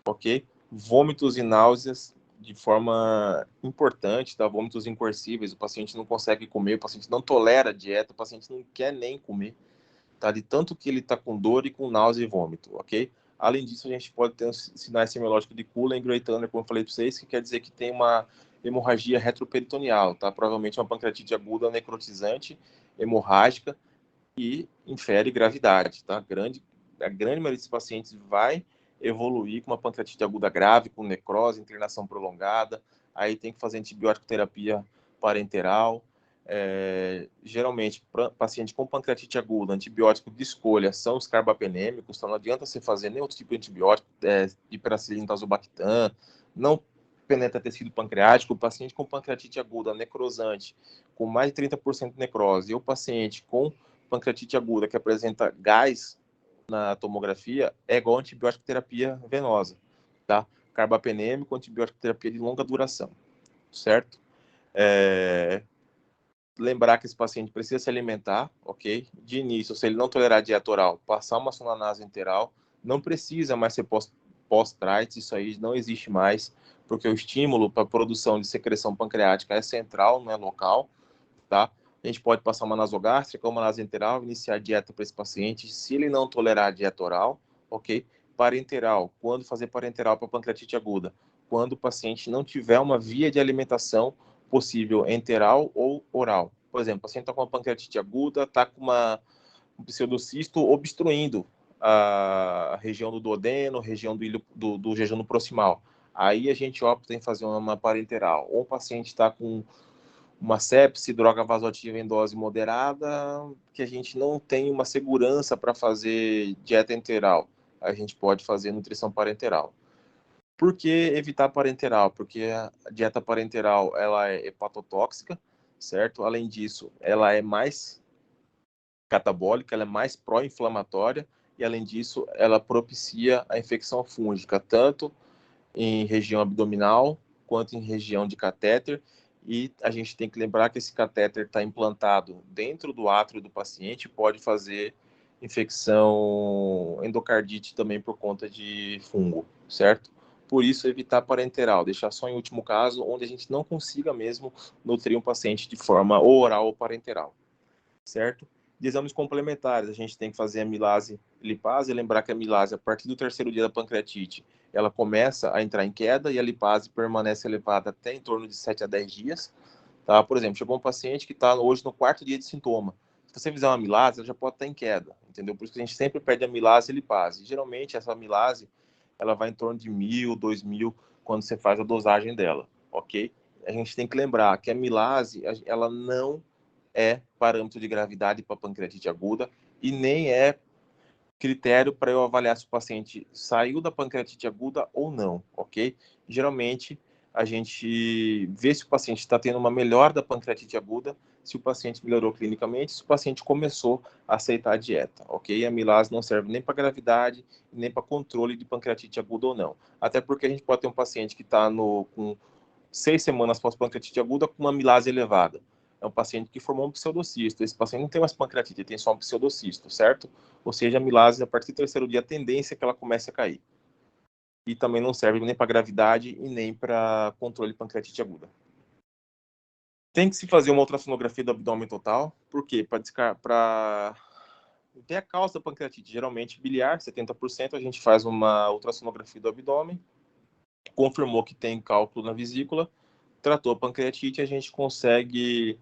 ok? Vômitos e náuseas de forma importante, tá? Vômitos incoercíveis, o paciente não consegue comer, o paciente não tolera a dieta, o paciente não quer nem comer, tá? De tanto que ele tá com dor e com náusea e vômito, ok? Além disso, a gente pode ter um sinais semiológicos de Cullen e Grey-Tanner, como eu falei para vocês, que quer dizer que tem uma hemorragia retroperitoneal, tá? Provavelmente uma pancreatite aguda necrotizante, hemorrágica e infere gravidade, tá? A grande maioria desses pacientes vai evoluir com uma pancreatite aguda grave, com necrose, internação prolongada, aí tem que fazer antibiótico terapia parenteral. Geralmente, paciente com pancreatite aguda, antibiótico de escolha são os carbapenêmicos, então não adianta você fazer nenhum outro tipo de antibiótico, hiperacilina, tazobactam, não penetra tecido pancreático. O paciente com pancreatite aguda necrosante, com mais de 30% de necrose, e o paciente com pancreatite aguda que apresenta gás na tomografia, é igual antibiótico terapia venosa, tá? Carbapenêmico, antibiótico terapia de longa duração, certo? Lembrar que esse paciente precisa se alimentar, ok? De início, se ele não tolerar dieta oral, passar uma sonda nasoenteral, não precisa mais ser pós-trites, isso aí não existe mais, porque o estímulo para a produção de secreção pancreática é central, não é local, tá? A gente pode passar uma nasogástrica, uma nasoenteral, iniciar a dieta para esse paciente, se ele não tolerar a dieta oral, ok? Parenteral, quando fazer parenteral para pancreatite aguda? Quando o paciente não tiver uma via de alimentação possível enteral ou oral. Por exemplo, o paciente está com uma pancreatite aguda, está com um pseudocisto obstruindo a região do duodeno, região do jejum proximal. Aí a gente opta em fazer uma parenteral. Ou o paciente está com uma sepse, droga vasoativa em dose moderada, que a gente não tem uma segurança para fazer dieta enteral. A gente pode fazer nutrição parenteral. Por que evitar parenteral? Porque a dieta parenteral ela é hepatotóxica, certo? Além disso, ela é mais catabólica, ela é mais pró-inflamatória e, além disso, ela propicia a infecção fúngica, tanto em região abdominal quanto em região de catéter. E a gente tem que lembrar que esse catéter está implantado dentro do átrio do paciente, pode fazer infecção endocardite também por conta de fungo, certo? Por isso, evitar parenteral, deixar só em último caso, onde a gente não consiga mesmo nutrir um paciente de forma oral ou parenteral, certo? De exames complementares, a gente tem que fazer a amilase lipase, lembrar que a amilase, a partir do terceiro dia da pancreatite, ela começa a entrar em queda e a lipase permanece elevada até em torno de 7 a 10 dias. Tá? Por exemplo, chegou um paciente que está hoje no quarto dia de sintoma. Se você fizer uma amilase, ela já pode estar em queda, entendeu? Por isso que a gente sempre pede amilase e lipase. Geralmente, essa amilase, ela vai em torno de 1.000, 2.000, quando você faz a dosagem dela, ok? A gente tem que lembrar que a amilase, ela não é parâmetro de gravidade para pancreatite aguda e nem é critério para eu avaliar se o paciente saiu da pancreatite aguda ou não, ok? Geralmente, a gente vê se o paciente está tendo uma melhora da pancreatite aguda, se o paciente melhorou clinicamente, se o paciente começou a aceitar a dieta, ok? A amilase não serve nem para gravidade, nem para controle de pancreatite aguda ou não. Até porque a gente pode ter um paciente que está com 6 semanas pós-pancreatite aguda com uma amilase elevada. é um paciente que formou um pseudocisto. Esse paciente não tem mais pancreatite, ele tem só um pseudocisto, certo? Ou seja, a amilase, a partir do terceiro dia, a tendência é que ela comece a cair. E também não serve nem para gravidade e nem para controle de pancreatite aguda. Tem que se fazer uma ultrassonografia do abdômen total. Por quê? Para ver a causa da pancreatite. Geralmente biliar, 70%, a gente faz uma ultrassonografia do abdômen, confirmou que tem cálculo na vesícula, tratou a pancreatite, a gente consegue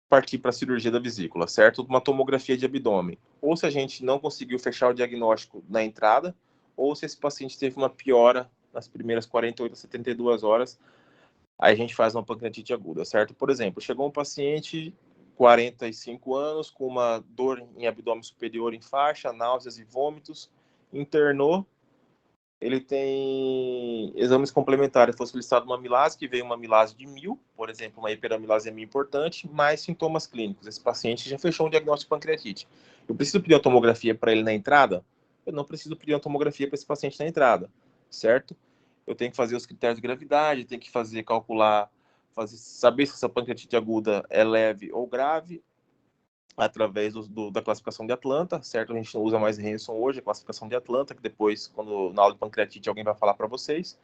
partir para a cirurgia da vesícula, certo? Uma tomografia de abdômen. Ou se a gente não conseguiu fechar o diagnóstico na entrada, ou se esse paciente teve uma piora nas primeiras 48 a 72 horas, aí a gente faz uma pancreatite aguda, certo? Por exemplo, chegou um paciente, 45 anos, com uma dor em abdômen superior em faixa, náuseas e vômitos, internou, ele tem exames complementares, foi solicitado uma amilase, que veio uma amilase de 1000, por exemplo, uma hiperamilasemia importante, mais sintomas clínicos. Esse paciente já fechou um diagnóstico de pancreatite. Eu preciso pedir uma tomografia para ele na entrada? Eu não preciso pedir uma tomografia para esse paciente na entrada, certo? Eu tenho que fazer os critérios de gravidade, tenho que saber se essa pancreatite aguda é leve ou grave, através da classificação de Atlanta, certo? A gente não usa mais Hanson hoje, a classificação de Atlanta, que depois, quando na aula de pancreatite, alguém vai falar para vocês.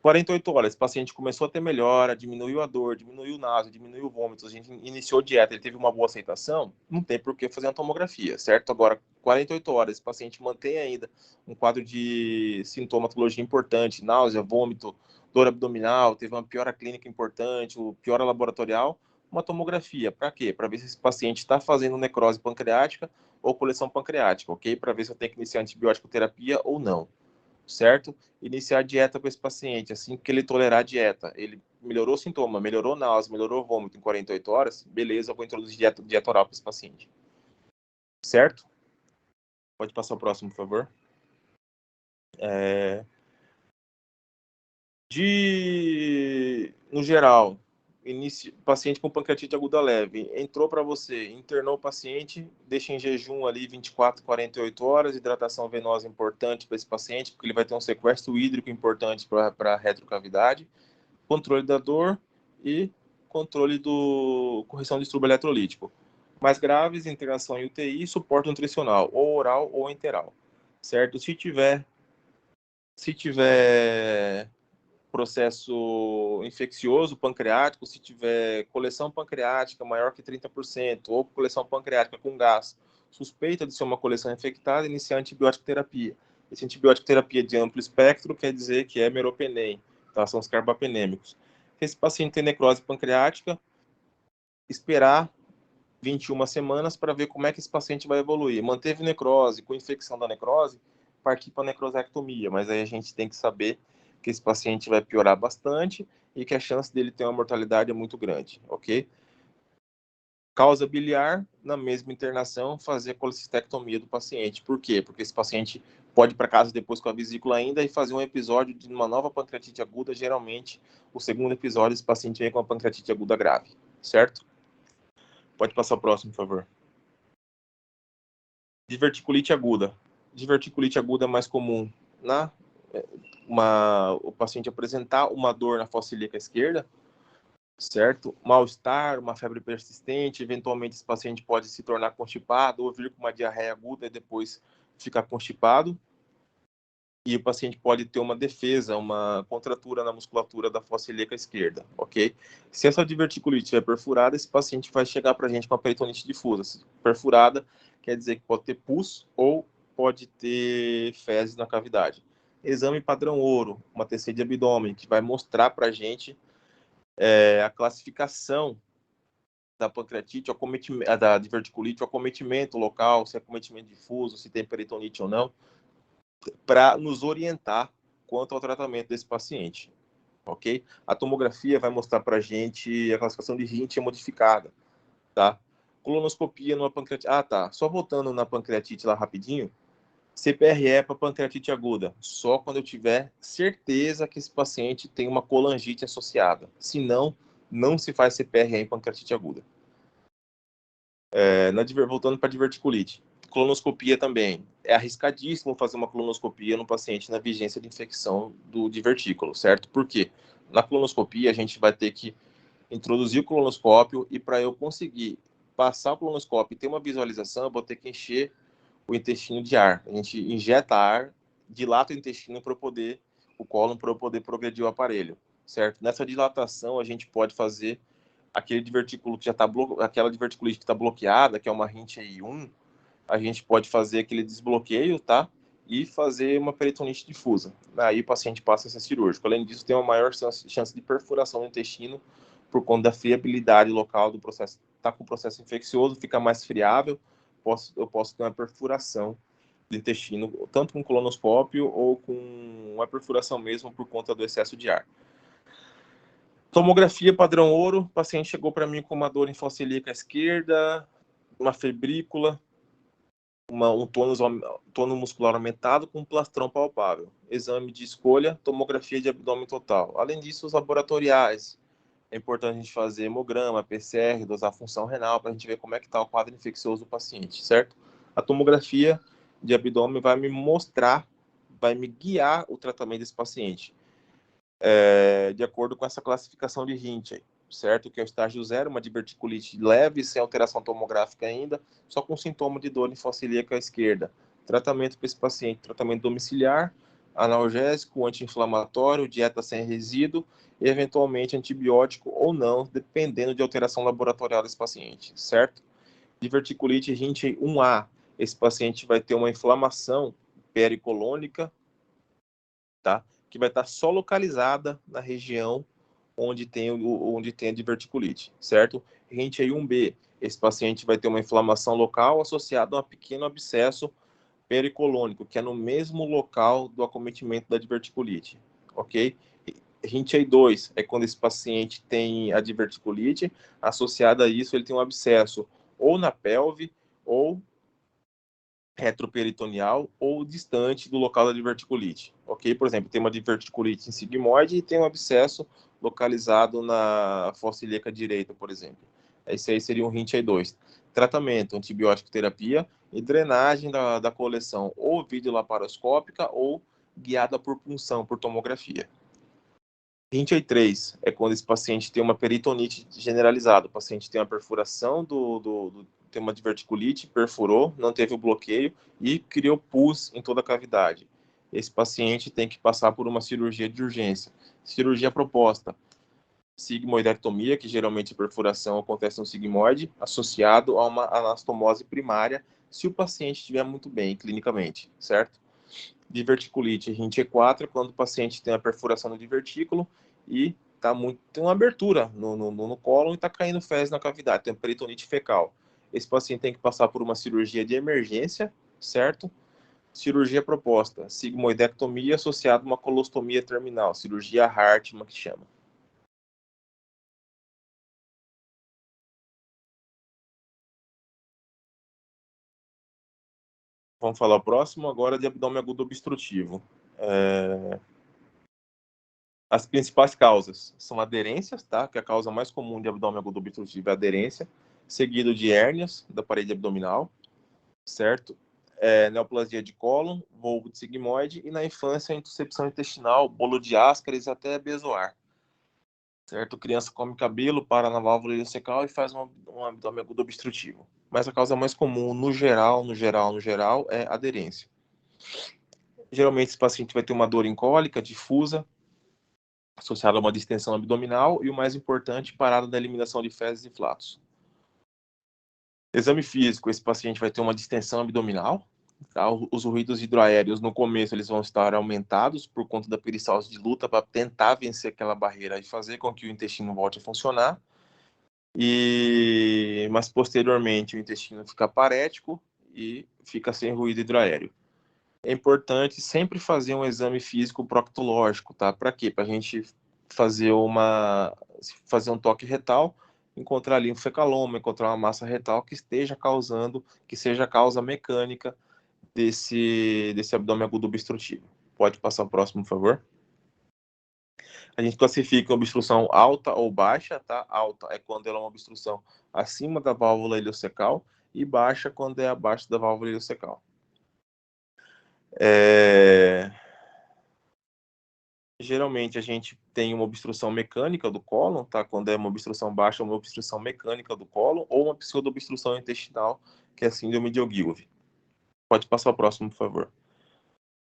48 horas, esse paciente começou a ter melhora, diminuiu a dor, diminuiu o náusea, diminuiu o vômito, a gente iniciou dieta, ele teve uma boa aceitação, não tem por que fazer uma tomografia, certo? Agora, 48 horas, esse paciente mantém ainda um quadro de sintomatologia importante, náusea, vômito, dor abdominal, teve uma piora clínica importante, piora laboratorial, uma tomografia. Para quê? Para ver se esse paciente está fazendo necrose pancreática ou coleção pancreática, ok? Para ver se eu tenho que iniciar antibiótico terapia ou não, certo? Iniciar a dieta com esse paciente, assim que ele tolerar a dieta. Ele melhorou o sintoma, melhorou náusea, melhorou o vômito em 48 horas, beleza, eu vou introduzir dieta oral para esse paciente. Certo? Pode passar o próximo, por favor. No geral, paciente com pancreatite aguda leve, entrou para você, internou o paciente, deixa em jejum ali 24, 48 horas, hidratação venosa importante para esse paciente, porque ele vai ter um sequestro hídrico importante para a retrocavidade, controle da dor e controle correção do distúrbio eletrolítico. Mais graves, internação em UTI, suporte nutricional, ou oral ou enteral, certo? Se tiver processo infeccioso pancreático, se tiver coleção pancreática maior que 30%, ou coleção pancreática com gás, suspeita de ser uma coleção infectada, iniciar antibiótico terapia. Esse antibiótico terapia de amplo espectro quer dizer que é meropenem, tá? São os carbapenêmicos. Se esse paciente tem necrose pancreática, esperar 21 semanas para ver como é que esse paciente vai evoluir. Manteve necrose, com infecção da necrose, partir para necrosectomia, mas aí a gente tem que saber que esse paciente vai piorar bastante e que a chance dele ter uma mortalidade é muito grande, ok? Causa biliar, na mesma internação, fazer a colecistectomia do paciente. Por quê? Porque esse paciente pode ir para casa depois com a vesícula ainda e fazer um episódio de uma nova pancreatite aguda. Geralmente, o segundo episódio, esse paciente vem com uma pancreatite aguda grave, certo? Pode passar o próximo, por favor. Diverticulite aguda. Diverticulite aguda é mais comum o paciente apresentar uma dor na fossa ilíaca esquerda, certo? Mal-estar, uma febre persistente, eventualmente esse paciente pode se tornar constipado ou vir com uma diarreia aguda e depois ficar constipado. E o paciente pode ter uma defesa, uma contratura na musculatura da fossa ilíaca esquerda, ok? Se essa diverticulite estiver perfurada, esse paciente vai chegar para a gente com uma peritonite difusa. Perfurada quer dizer que pode ter pus ou pode ter fezes na cavidade. Exame padrão ouro, uma TC de abdômen, que vai mostrar para a gente a classificação da pancreatite, da diverticulite, o acometimento local, se é acometimento difuso, se tem peritonite ou não, para nos orientar quanto ao tratamento desse paciente, ok? A tomografia vai mostrar para a gente a classificação de Hint modificada, tá? Colonoscopia numa pancreatite... Só voltando na pancreatite lá rapidinho, CPRE para pancreatite aguda, só quando eu tiver certeza que esse paciente tem uma colangite associada. Se não, não se faz CPRE em pancreatite aguda. Voltando para diverticulite. Colonoscopia também. É arriscadíssimo fazer uma colonoscopia no paciente na vigência de infecção do divertículo, certo? Por quê? Na colonoscopia, a gente vai ter que introduzir o colonoscópio e para eu conseguir passar o colonoscópio e ter uma visualização, eu vou ter que encher o intestino de ar. A gente injeta ar, dilata o intestino para poder, o cólon para eu poder progredir o aparelho, certo? Nessa dilatação, a gente pode fazer aquele divertículo que já está aquela diverticulite que está bloqueada, que é uma RINT-I1, a gente pode fazer aquele desbloqueio, tá? E fazer uma peritonite difusa. Aí o paciente passa a ser cirúrgico. Além disso, tem uma maior chance de perfuração do intestino por conta da friabilidade local do processo. Está com o processo infeccioso, fica mais friável, eu posso ter uma perfuração do intestino, tanto com colonoscópio ou com uma perfuração mesmo por conta do excesso de ar. Tomografia padrão ouro, o paciente chegou para mim com uma dor em fossa ilíaca esquerda, uma febrícula, um tônus muscular aumentado com um plastrão palpável. Exame de escolha, tomografia de abdômen total. Além disso, os laboratoriais. É importante a gente fazer hemograma, PCR, dosar a função renal, para a gente ver como é que está o quadro infeccioso do paciente, certo? A tomografia de abdômen vai me mostrar, vai me guiar o tratamento desse paciente, de acordo com essa classificação de Hint, certo? Que é o estágio 0, uma diverticulite leve, sem alteração tomográfica ainda, só com sintoma de dor em fossa ilíaca esquerda. Tratamento para esse paciente, tratamento domiciliar, analgésico, anti-inflamatório, dieta sem resíduo e, eventualmente, antibiótico ou não, dependendo de alteração laboratorial desse paciente, certo? Diverticulite Hint 1A, esse paciente vai ter uma inflamação pericolônica, tá? Que vai estar só localizada na região onde tem a diverticulite, certo? Hint 1B, esse paciente vai ter uma inflamação local associada a um pequeno abscesso pericolônico, que é no mesmo local do acometimento da diverticulite, ok? Hint 2 é quando esse paciente tem a diverticulite, associada a isso ele tem um abscesso ou na pelve ou retroperitoneal ou distante do local da diverticulite, ok? Por exemplo, tem uma diverticulite em sigmoide e tem um abscesso localizado na fossa ilíaca direita, por exemplo. Esse aí seria um Hint-2. Tratamento, antibiótico terapia e drenagem da coleção ou videolaparoscópica ou guiada por punção, por tomografia. Hint-3 é quando esse paciente tem uma peritonite generalizada, o paciente tem uma perfuração tem uma diverticulite, perfurou, não teve o bloqueio e criou pus em toda a cavidade. Esse paciente tem que passar por uma cirurgia de urgência. Cirurgia proposta, sigmoidectomia, que geralmente a perfuração acontece no sigmoide, associado a uma anastomose primária, se o paciente estiver muito bem clinicamente, certo? Diverticulite Hint-4 quando o paciente tem a perfuração do divertículo e tem uma abertura no cólon e está caindo fezes na cavidade, tem peritonite fecal. Esse paciente tem que passar por uma cirurgia de emergência, certo? Cirurgia proposta, sigmoidectomia associada a uma colostomia terminal, cirurgia Hartmann que chama. Vamos falar o próximo agora de abdômen agudo obstrutivo. As principais causas são aderências, tá? Que a causa mais comum de abdômen agudo obstrutivo é a aderência, seguido de hérnias da parede abdominal, certo? Neoplasia de cólon, volvo de sigmoide e na infância a intuscepção intestinal, bolo de Ascaris até bezoar. Certo? A criança come cabelo, para na válvula ileocecal e faz um abdômen agudo obstrutivo. Mas a causa mais comum, no geral, é aderência. Geralmente esse paciente vai ter uma dor incólica, difusa, associada a uma distensão abdominal e, o mais importante, parada da eliminação de fezes e flatos. Exame físico, esse paciente vai ter uma distensão abdominal, tá? Os ruídos hidroaéreos, no começo, eles vão estar aumentados por conta da peristalse de luta para tentar vencer aquela barreira e fazer com que o intestino volte a funcionar. Mas, posteriormente, o intestino fica parético e fica sem ruído hidroaéreo. É importante sempre fazer um exame físico proctológico, tá? Para quê? Para a gente fazer um toque retal, encontrar linfecaloma, encontrar uma massa retal que seja a causa mecânica desse abdômen agudo obstrutivo. Pode passar o próximo, por favor. A gente classifica obstrução alta ou baixa, tá? Alta é quando ela é uma obstrução acima da válvula ileocecal e baixa quando é abaixo da válvula ileocecal. Geralmente a gente tem uma obstrução mecânica do cólon, tá? Quando é uma obstrução baixa, uma obstrução mecânica do cólon, ou uma pseudo-obstrução intestinal, que é a síndrome de Ogilvy. Pode passar o próximo, por favor.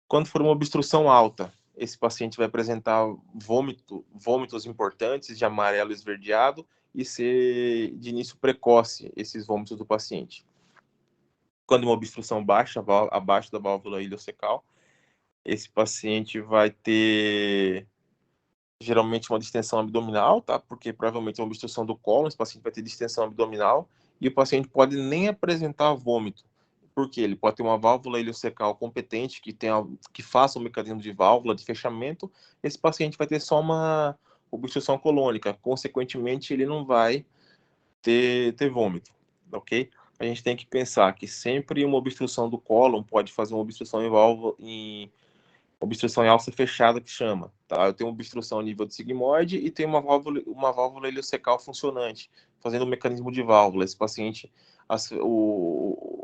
Quando for uma obstrução alta, esse paciente vai apresentar vômitos importantes de amarelo esverdeado e ser de início precoce esses vômitos do paciente. Quando uma obstrução baixa, abaixo da válvula ileocecal, esse paciente vai ter geralmente uma distensão abdominal, tá? Porque provavelmente é uma obstrução do cólon, esse paciente vai ter distensão abdominal e o paciente pode nem apresentar vômito, porque ele pode ter uma válvula ileocecal competente que faça um mecanismo de válvula de fechamento, esse paciente vai ter só uma obstrução colônica, consequentemente ele não vai ter vômito, ok? A gente tem que pensar que sempre uma obstrução do cólon pode fazer uma obstrução obstrução em alça fechada que chama, tá? Eu tenho uma obstrução a nível de sigmoide e tenho uma válvula ileocecal funcionante, fazendo um mecanismo de válvula. Esse paciente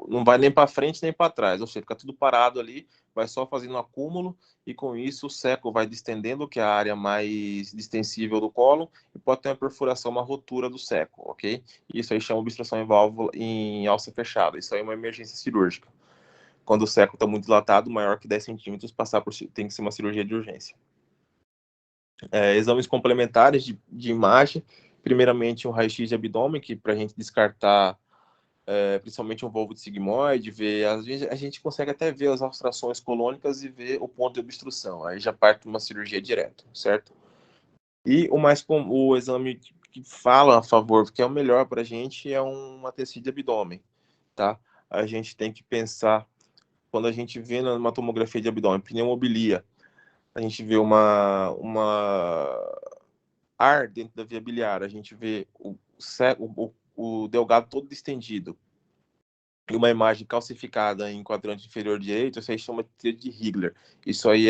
não vai nem para frente nem para trás, ou seja, fica tudo parado ali, vai só fazendo um acúmulo e com isso o seco vai distendendo, que é a área mais distensível do cólon, e pode ter uma perfuração, uma rotura do seco, ok? Isso aí chama obstrução em válvula em alça fechada. Isso aí é uma emergência cirúrgica. Quando o seco está muito dilatado, maior que 10 centímetros, tem que ser uma cirurgia de urgência. Exames complementares de imagem, primeiramente um raio-x de abdômen, que para a gente descartar principalmente um volvo de sigmoide, às vezes a gente consegue até ver as obstruções colônicas e ver o ponto de obstrução, aí já parte uma cirurgia direto, certo? E o exame que fala a favor, que é o melhor para a gente, é uma TCI de abdômen, tá? A gente tem que pensar quando a gente vê numa tomografia de abdômen, pneumobilia, a gente vê uma ar dentro da via biliar, a gente vê o delgado todo distendido, e uma imagem calcificada em quadrante inferior direito, isso aí chama de Higler. Isso aí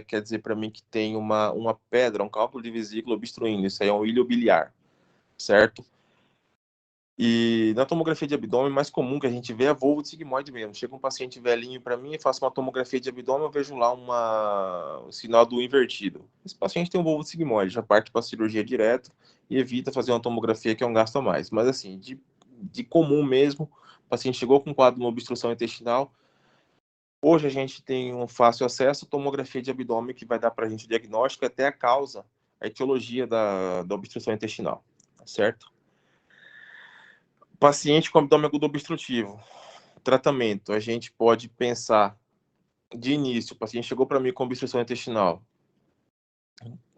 quer dizer para mim que tem uma pedra, um cálculo de vesícula obstruindo, isso aí é um ilho biliar, certo? E na tomografia de abdômen, mais comum que a gente vê é volvo de sigmoide mesmo. Chega um paciente velhinho para mim e faço uma tomografia de abdômen, eu vejo lá um sinal do invertido. Esse paciente tem um volvo de sigmoide, já parte para a cirurgia direto e evita fazer uma tomografia que é um gasto a mais. Mas assim, de comum mesmo, o paciente chegou com um quadro de uma obstrução intestinal. Hoje a gente tem um fácil acesso à tomografia de abdômen que vai dar para a gente o diagnóstico até a causa, a etiologia da obstrução intestinal, certo? Paciente com abdômen agudo obstrutivo. Tratamento. A gente pode pensar de início, o paciente chegou para mim com obstrução intestinal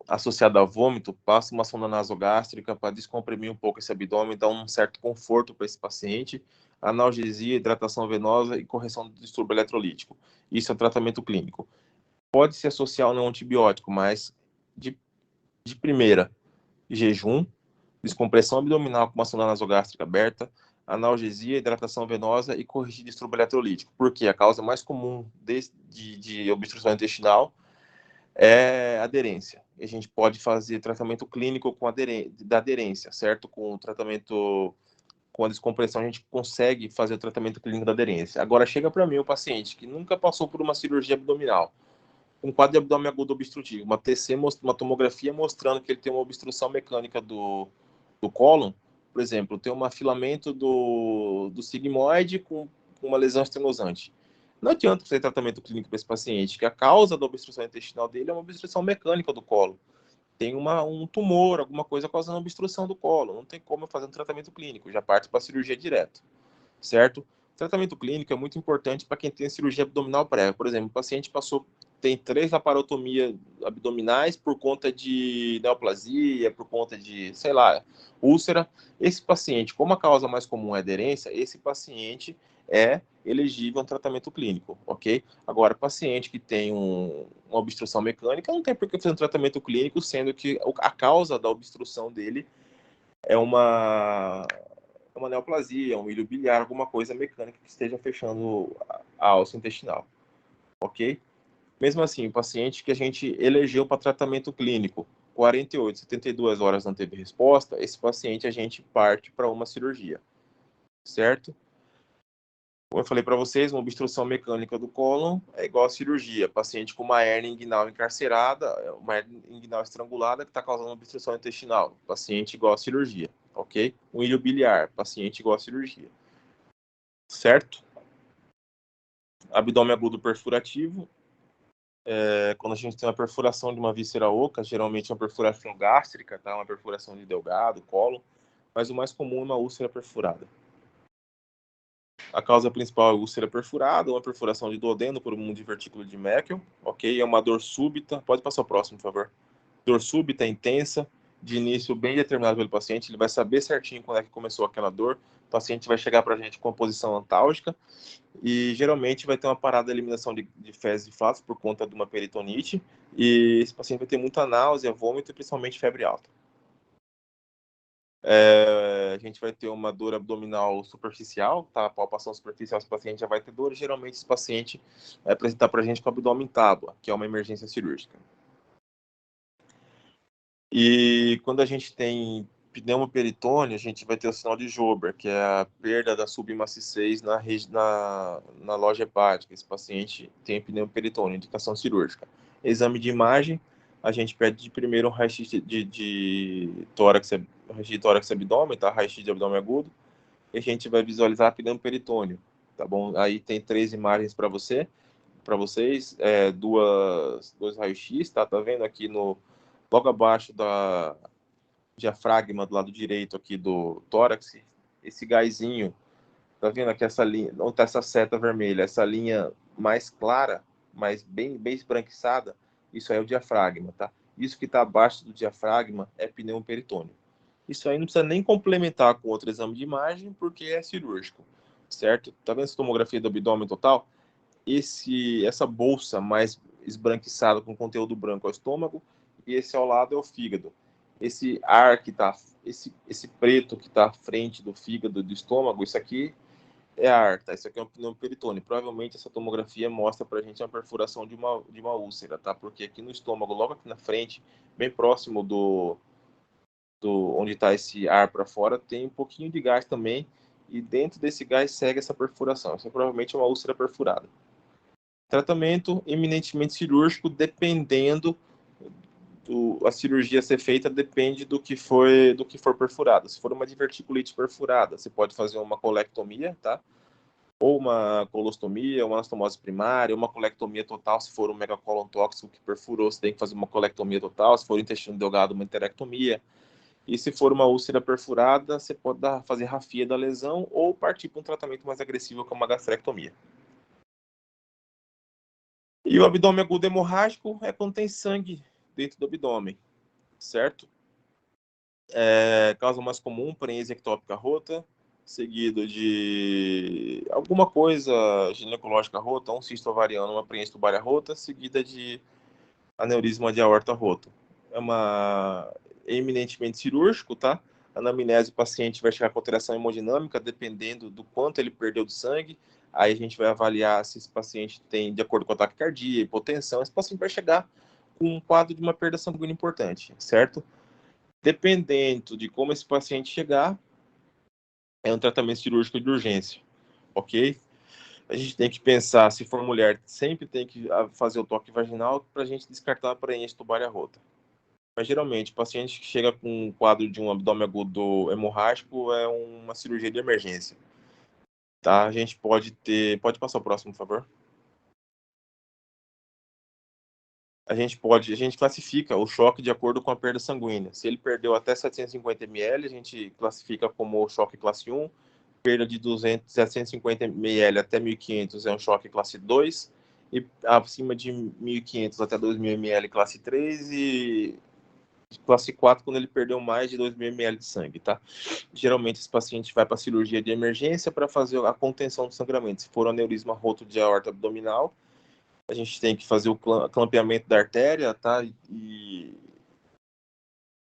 associada a vômito, passa uma sonda nasogástrica para descomprimir um pouco esse abdômen, dar um certo conforto para esse paciente, analgesia, hidratação venosa e correção do distúrbio eletrolítico. Isso é tratamento clínico. Pode se associar ao não antibiótico, mas de primeira, jejum, descompressão abdominal com uma sonda nasogástrica aberta, analgesia, hidratação venosa e corrigir distúrbio eletrolítico. Porque a causa mais comum de obstrução intestinal é aderência. E a gente pode fazer tratamento clínico da aderência, certo? Com o tratamento com a descompressão, a gente consegue fazer o tratamento clínico da aderência. Agora, chega para mim o paciente que nunca passou por uma cirurgia abdominal, um quadro de abdômen agudo obstrutivo, uma TC, uma tomografia mostrando que ele tem uma obstrução mecânica do cólon, por exemplo, tem um afilamento do sigmoide com uma lesão estenosante. Não adianta fazer tratamento clínico para esse paciente, que a causa da obstrução intestinal dele é uma obstrução mecânica do colo. Tem um tumor, alguma coisa causando obstrução do colo. Não tem como eu fazer um tratamento clínico, já parte para a cirurgia direto, certo? O tratamento clínico é muito importante para quem tem cirurgia abdominal prévia. Por exemplo, o paciente tem 3 laparotomias abdominais por conta de neoplasia, por conta de, sei lá, úlcera. Esse paciente, como a causa mais comum é aderência, esse paciente é elegível a um tratamento clínico, ok? Agora, paciente que tem uma obstrução mecânica, não tem por que fazer um tratamento clínico, sendo que a causa da obstrução dele é uma neoplasia, um ilho biliar, alguma coisa mecânica que esteja fechando a alça intestinal, ok? Mesmo assim, o paciente que a gente elegeu para tratamento clínico, 48, 72 horas não teve resposta, esse paciente a gente parte para uma cirurgia, certo? Como eu falei para vocês, uma obstrução mecânica do cólon é igual a cirurgia. Paciente com uma hérnia inguinal encarcerada, uma hérnia inguinal estrangulada que está causando obstrução intestinal. Paciente igual a cirurgia, ok? Um ilho biliar, paciente igual a cirurgia. Certo? Abdômen agudo perfurativo. Quando a gente tem uma perfuração de uma víscera oca, geralmente é uma perfuração gástrica, tá? Uma perfuração de delgado, cólon. Mas o mais comum é uma úlcera perfurada. A causa principal é úlcera perfurada, uma perfuração de duodeno por um divertículo de Meckel, ok? É uma dor súbita, pode passar o próximo, por favor. Dor súbita, intensa, de início bem determinado pelo paciente, ele vai saber certinho quando é que começou aquela dor, o paciente vai chegar para a gente com uma posição antálgica e geralmente vai ter uma parada de eliminação de fezes e flatos por conta de uma peritonite e esse paciente vai ter muita náusea, vômito e principalmente febre alta. A gente vai ter uma dor abdominal superficial, tá? A palpação superficial, esse paciente já vai ter dor. Geralmente, esse paciente vai apresentar para a gente com o abdômen tábua, que é uma emergência cirúrgica. E quando a gente tem pneumoperitônio, a gente vai ter o sinal de Jober, que é a perda da submaciçez na loja hepática. Esse paciente tem pneumoperitônio, indicação cirúrgica. Exame de imagem, a gente pede de primeiro um raio-x de tórax e abdômen, tá? Raio-x de abdômen agudo, e a gente vai visualizar pneumoperitônio, tá bom? Aí tem 3 imagens para vocês, dois raios-x, tá? Tá vendo aqui logo abaixo da diafragma do lado direito aqui do tórax, esse gásinho, tá vendo aqui essa linha, onde tá essa seta vermelha, essa linha mais clara, mas bem esbranquiçada, isso aí é o diafragma, tá? Isso que está abaixo do diafragma é pneumoperitônio. Isso aí não precisa nem complementar com outro exame de imagem, porque é cirúrgico, certo? Tá vendo essa tomografia do abdômen total? Essa bolsa mais esbranquiçada com conteúdo branco é o estômago, e esse ao lado é o fígado. Esse ar que tá, esse preto que está à frente do fígado do estômago, isso aqui é ar, tá? Isso aqui é um pneumoperitônio. Provavelmente essa tomografia mostra pra gente uma perfuração de uma úlcera, tá? Porque aqui no estômago, logo aqui na frente, bem próximo do onde está esse ar para fora, tem um pouquinho de gás também, e dentro desse gás segue essa perfuração. Isso é provavelmente uma úlcera perfurada. Tratamento eminentemente cirúrgico, dependendo a cirurgia ser feita depende do que for perfurado. Se for uma diverticulite perfurada, você pode fazer uma colectomia, tá? Ou uma colostomia, uma anastomose primária, uma colectomia total, se for um megacólon tóxico que perfurou, você tem que fazer uma colectomia total, se for intestino delgado, uma enterectomia. E se for uma úlcera perfurada, você pode fazer rafia da lesão ou partir para um tratamento mais agressivo, como uma gastrectomia. E o abdômen agudo hemorrágico é quando tem sangue dentro do abdômen, certo? Causa mais comum, parência ectópica rota, seguido de alguma coisa ginecológica rota, um cisto ovariano, uma parência tubária rota, seguida de aneurisma de aorta rota. É eminentemente cirúrgico, tá? A anamnese do paciente vai chegar com alteração hemodinâmica, dependendo do quanto ele perdeu de sangue. Aí a gente vai avaliar se esse paciente tem, de acordo com a taquicardia, hipotensão, esse paciente vai chegar com um quadro de uma perda sanguínea importante, certo? Dependendo de como esse paciente chegar, é um tratamento cirúrgico de urgência, ok? A gente tem que pensar, se for mulher, sempre tem que fazer o toque vaginal para a gente descartar a parência tubária rota. Mas geralmente, o paciente que chega com um quadro de um abdômen agudo hemorrágico é uma cirurgia de emergência. Tá? A gente pode passar o próximo, por favor? A gente classifica o choque de acordo com a perda sanguínea. Se ele perdeu até 750 ml, a gente classifica como choque classe 1. Perda de 750 ml até 1.500 é um choque classe 2. E acima de 1.500 até 2.000 ml, classe 3. E classe 4 quando ele perdeu mais de 2.000 ml de sangue, tá? Geralmente esse paciente vai para cirurgia de emergência para fazer a contenção do sangramento. Se for um aneurisma roto de aorta abdominal, a gente tem que fazer o clampeamento da artéria, tá? E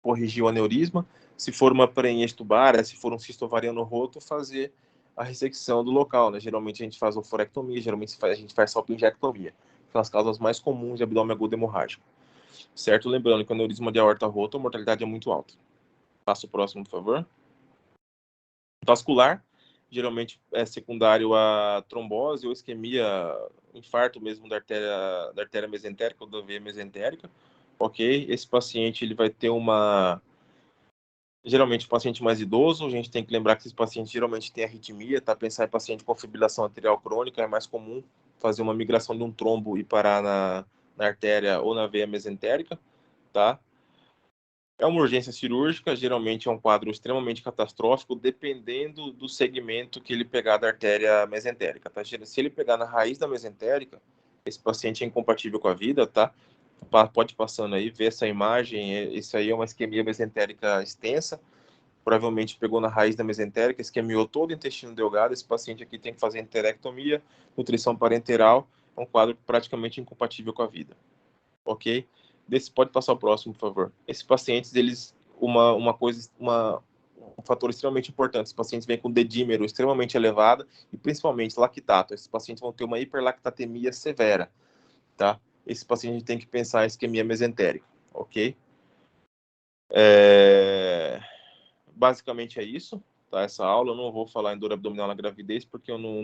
corrigir o aneurisma. Se for uma parênia tubária, se for um cisto ovariano roto, fazer a ressecção do local, né? Geralmente a gente faz oforectomia, geralmente a gente faz salpingectomia. São as causas mais comuns de abdômen agudo hemorrágico. Certo? Lembrando que o aneurisma de aorta rota, a mortalidade é muito alta. Passa o próximo, por favor. Vascular geralmente é secundário a trombose ou isquemia, infarto mesmo da artéria mesentérica ou da veia mesentérica, ok? Esse paciente ele vai ter geralmente o paciente mais idoso, a gente tem que lembrar que esse paciente geralmente tem arritmia, tá? Pensar em paciente com fibrilação arterial crônica, é mais comum fazer uma migração de um trombo e parar na artéria ou na veia mesentérica, tá? É uma urgência cirúrgica, geralmente é um quadro extremamente catastrófico, dependendo do segmento que ele pegar da artéria mesentérica, tá? Se ele pegar na raiz da mesentérica, esse paciente é incompatível com a vida, tá? Pode passando aí, ver essa imagem, isso aí é uma isquemia mesentérica extensa, provavelmente pegou na raiz da mesentérica, isquemiou todo o intestino delgado, esse paciente aqui tem que fazer enterectomia, nutrição parenteral, é um quadro praticamente incompatível com a vida, ok? Pode passar o próximo, por favor. Esses pacientes, eles, um fator extremamente importante, esses pacientes vêm com dedímero extremamente elevado e principalmente lactato, esses pacientes vão ter uma hiperlactatemia severa, tá? Esse paciente tem que pensar em isquemia mesentérica, ok? Basicamente é isso, tá? Essa aula eu não vou falar em dor abdominal na gravidez porque eu não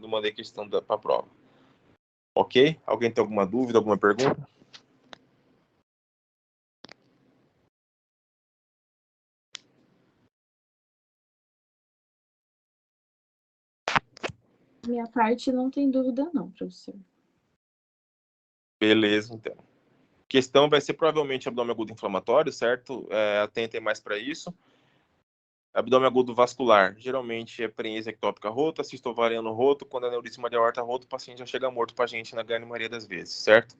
mandei questão para a prova. Ok? Alguém tem alguma dúvida, alguma pergunta? Minha parte não tem dúvida não, professor. Beleza, então. Questão vai ser provavelmente abdômen agudo inflamatório, certo? Atentem mais para isso. Abdômen agudo vascular, geralmente é prenese ectópica rota, cisto ovariano roto, quando é aneurisma de aorta roto, o paciente já chega morto para a gente na grande maioria das vezes, certo?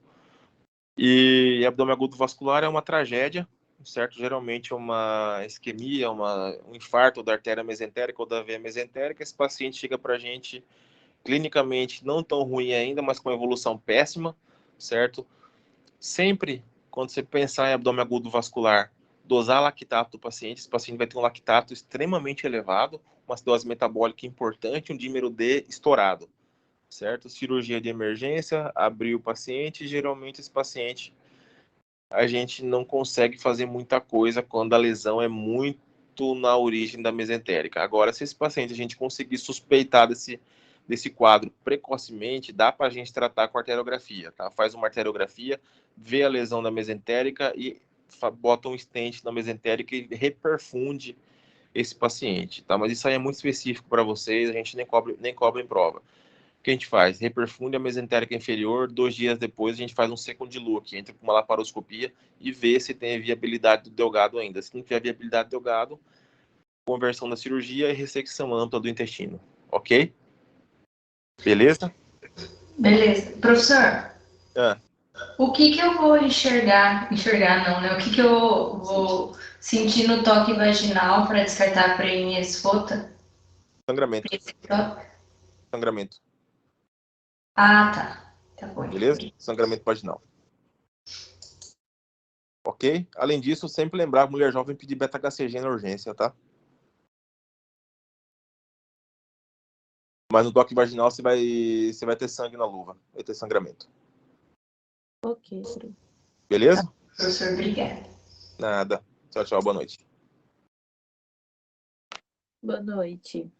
E abdômen agudo vascular é uma tragédia, certo? Geralmente é uma isquemia, um infarto da artéria mesentérica ou da veia mesentérica. Esse paciente chega para a gente clinicamente não tão ruim ainda, mas com evolução péssima, certo? Sempre, quando você pensar em abdômen agudo vascular, dosar lactato do paciente, esse paciente vai ter um lactato extremamente elevado, uma acidose metabólica importante, um dímero D estourado, certo? Cirurgia de emergência, abrir o paciente, geralmente esse paciente a gente não consegue fazer muita coisa quando a lesão é muito na origem da mesentérica. Agora, se esse paciente a gente conseguir suspeitar desse quadro precocemente, dá para a gente tratar com arteriografia, tá? Faz uma arteriografia, vê a lesão da mesentérica e bota um stent na mesentérica e reperfunde esse paciente, tá? Mas isso aí é muito específico para vocês, a gente nem cobra em prova. O que a gente faz? Reperfunde a mesentérica inferior, 2 dias depois a gente faz um second look, entra com uma laparoscopia e vê se tem viabilidade do delgado ainda. Se não tiver viabilidade do delgado, conversão da cirurgia e ressecção ampla do intestino, ok? Beleza? Beleza. Professor, o que eu vou enxergar não, né? O que eu vou sentir no toque vaginal para descartar a preenia esfota? Sangramento. Sangramento. Ah, tá. Tá bom. Beleza? Sangramento vaginal. Ok? Além disso, sempre lembrar a mulher jovem pedir beta-HCG na urgência, tá? Mas no toque vaginal você vai ter sangue na luva, vai ter sangramento. Ok, professor. Beleza? Tá. Professor, obrigada. Nada. Tchau, tchau. Boa noite. Boa noite.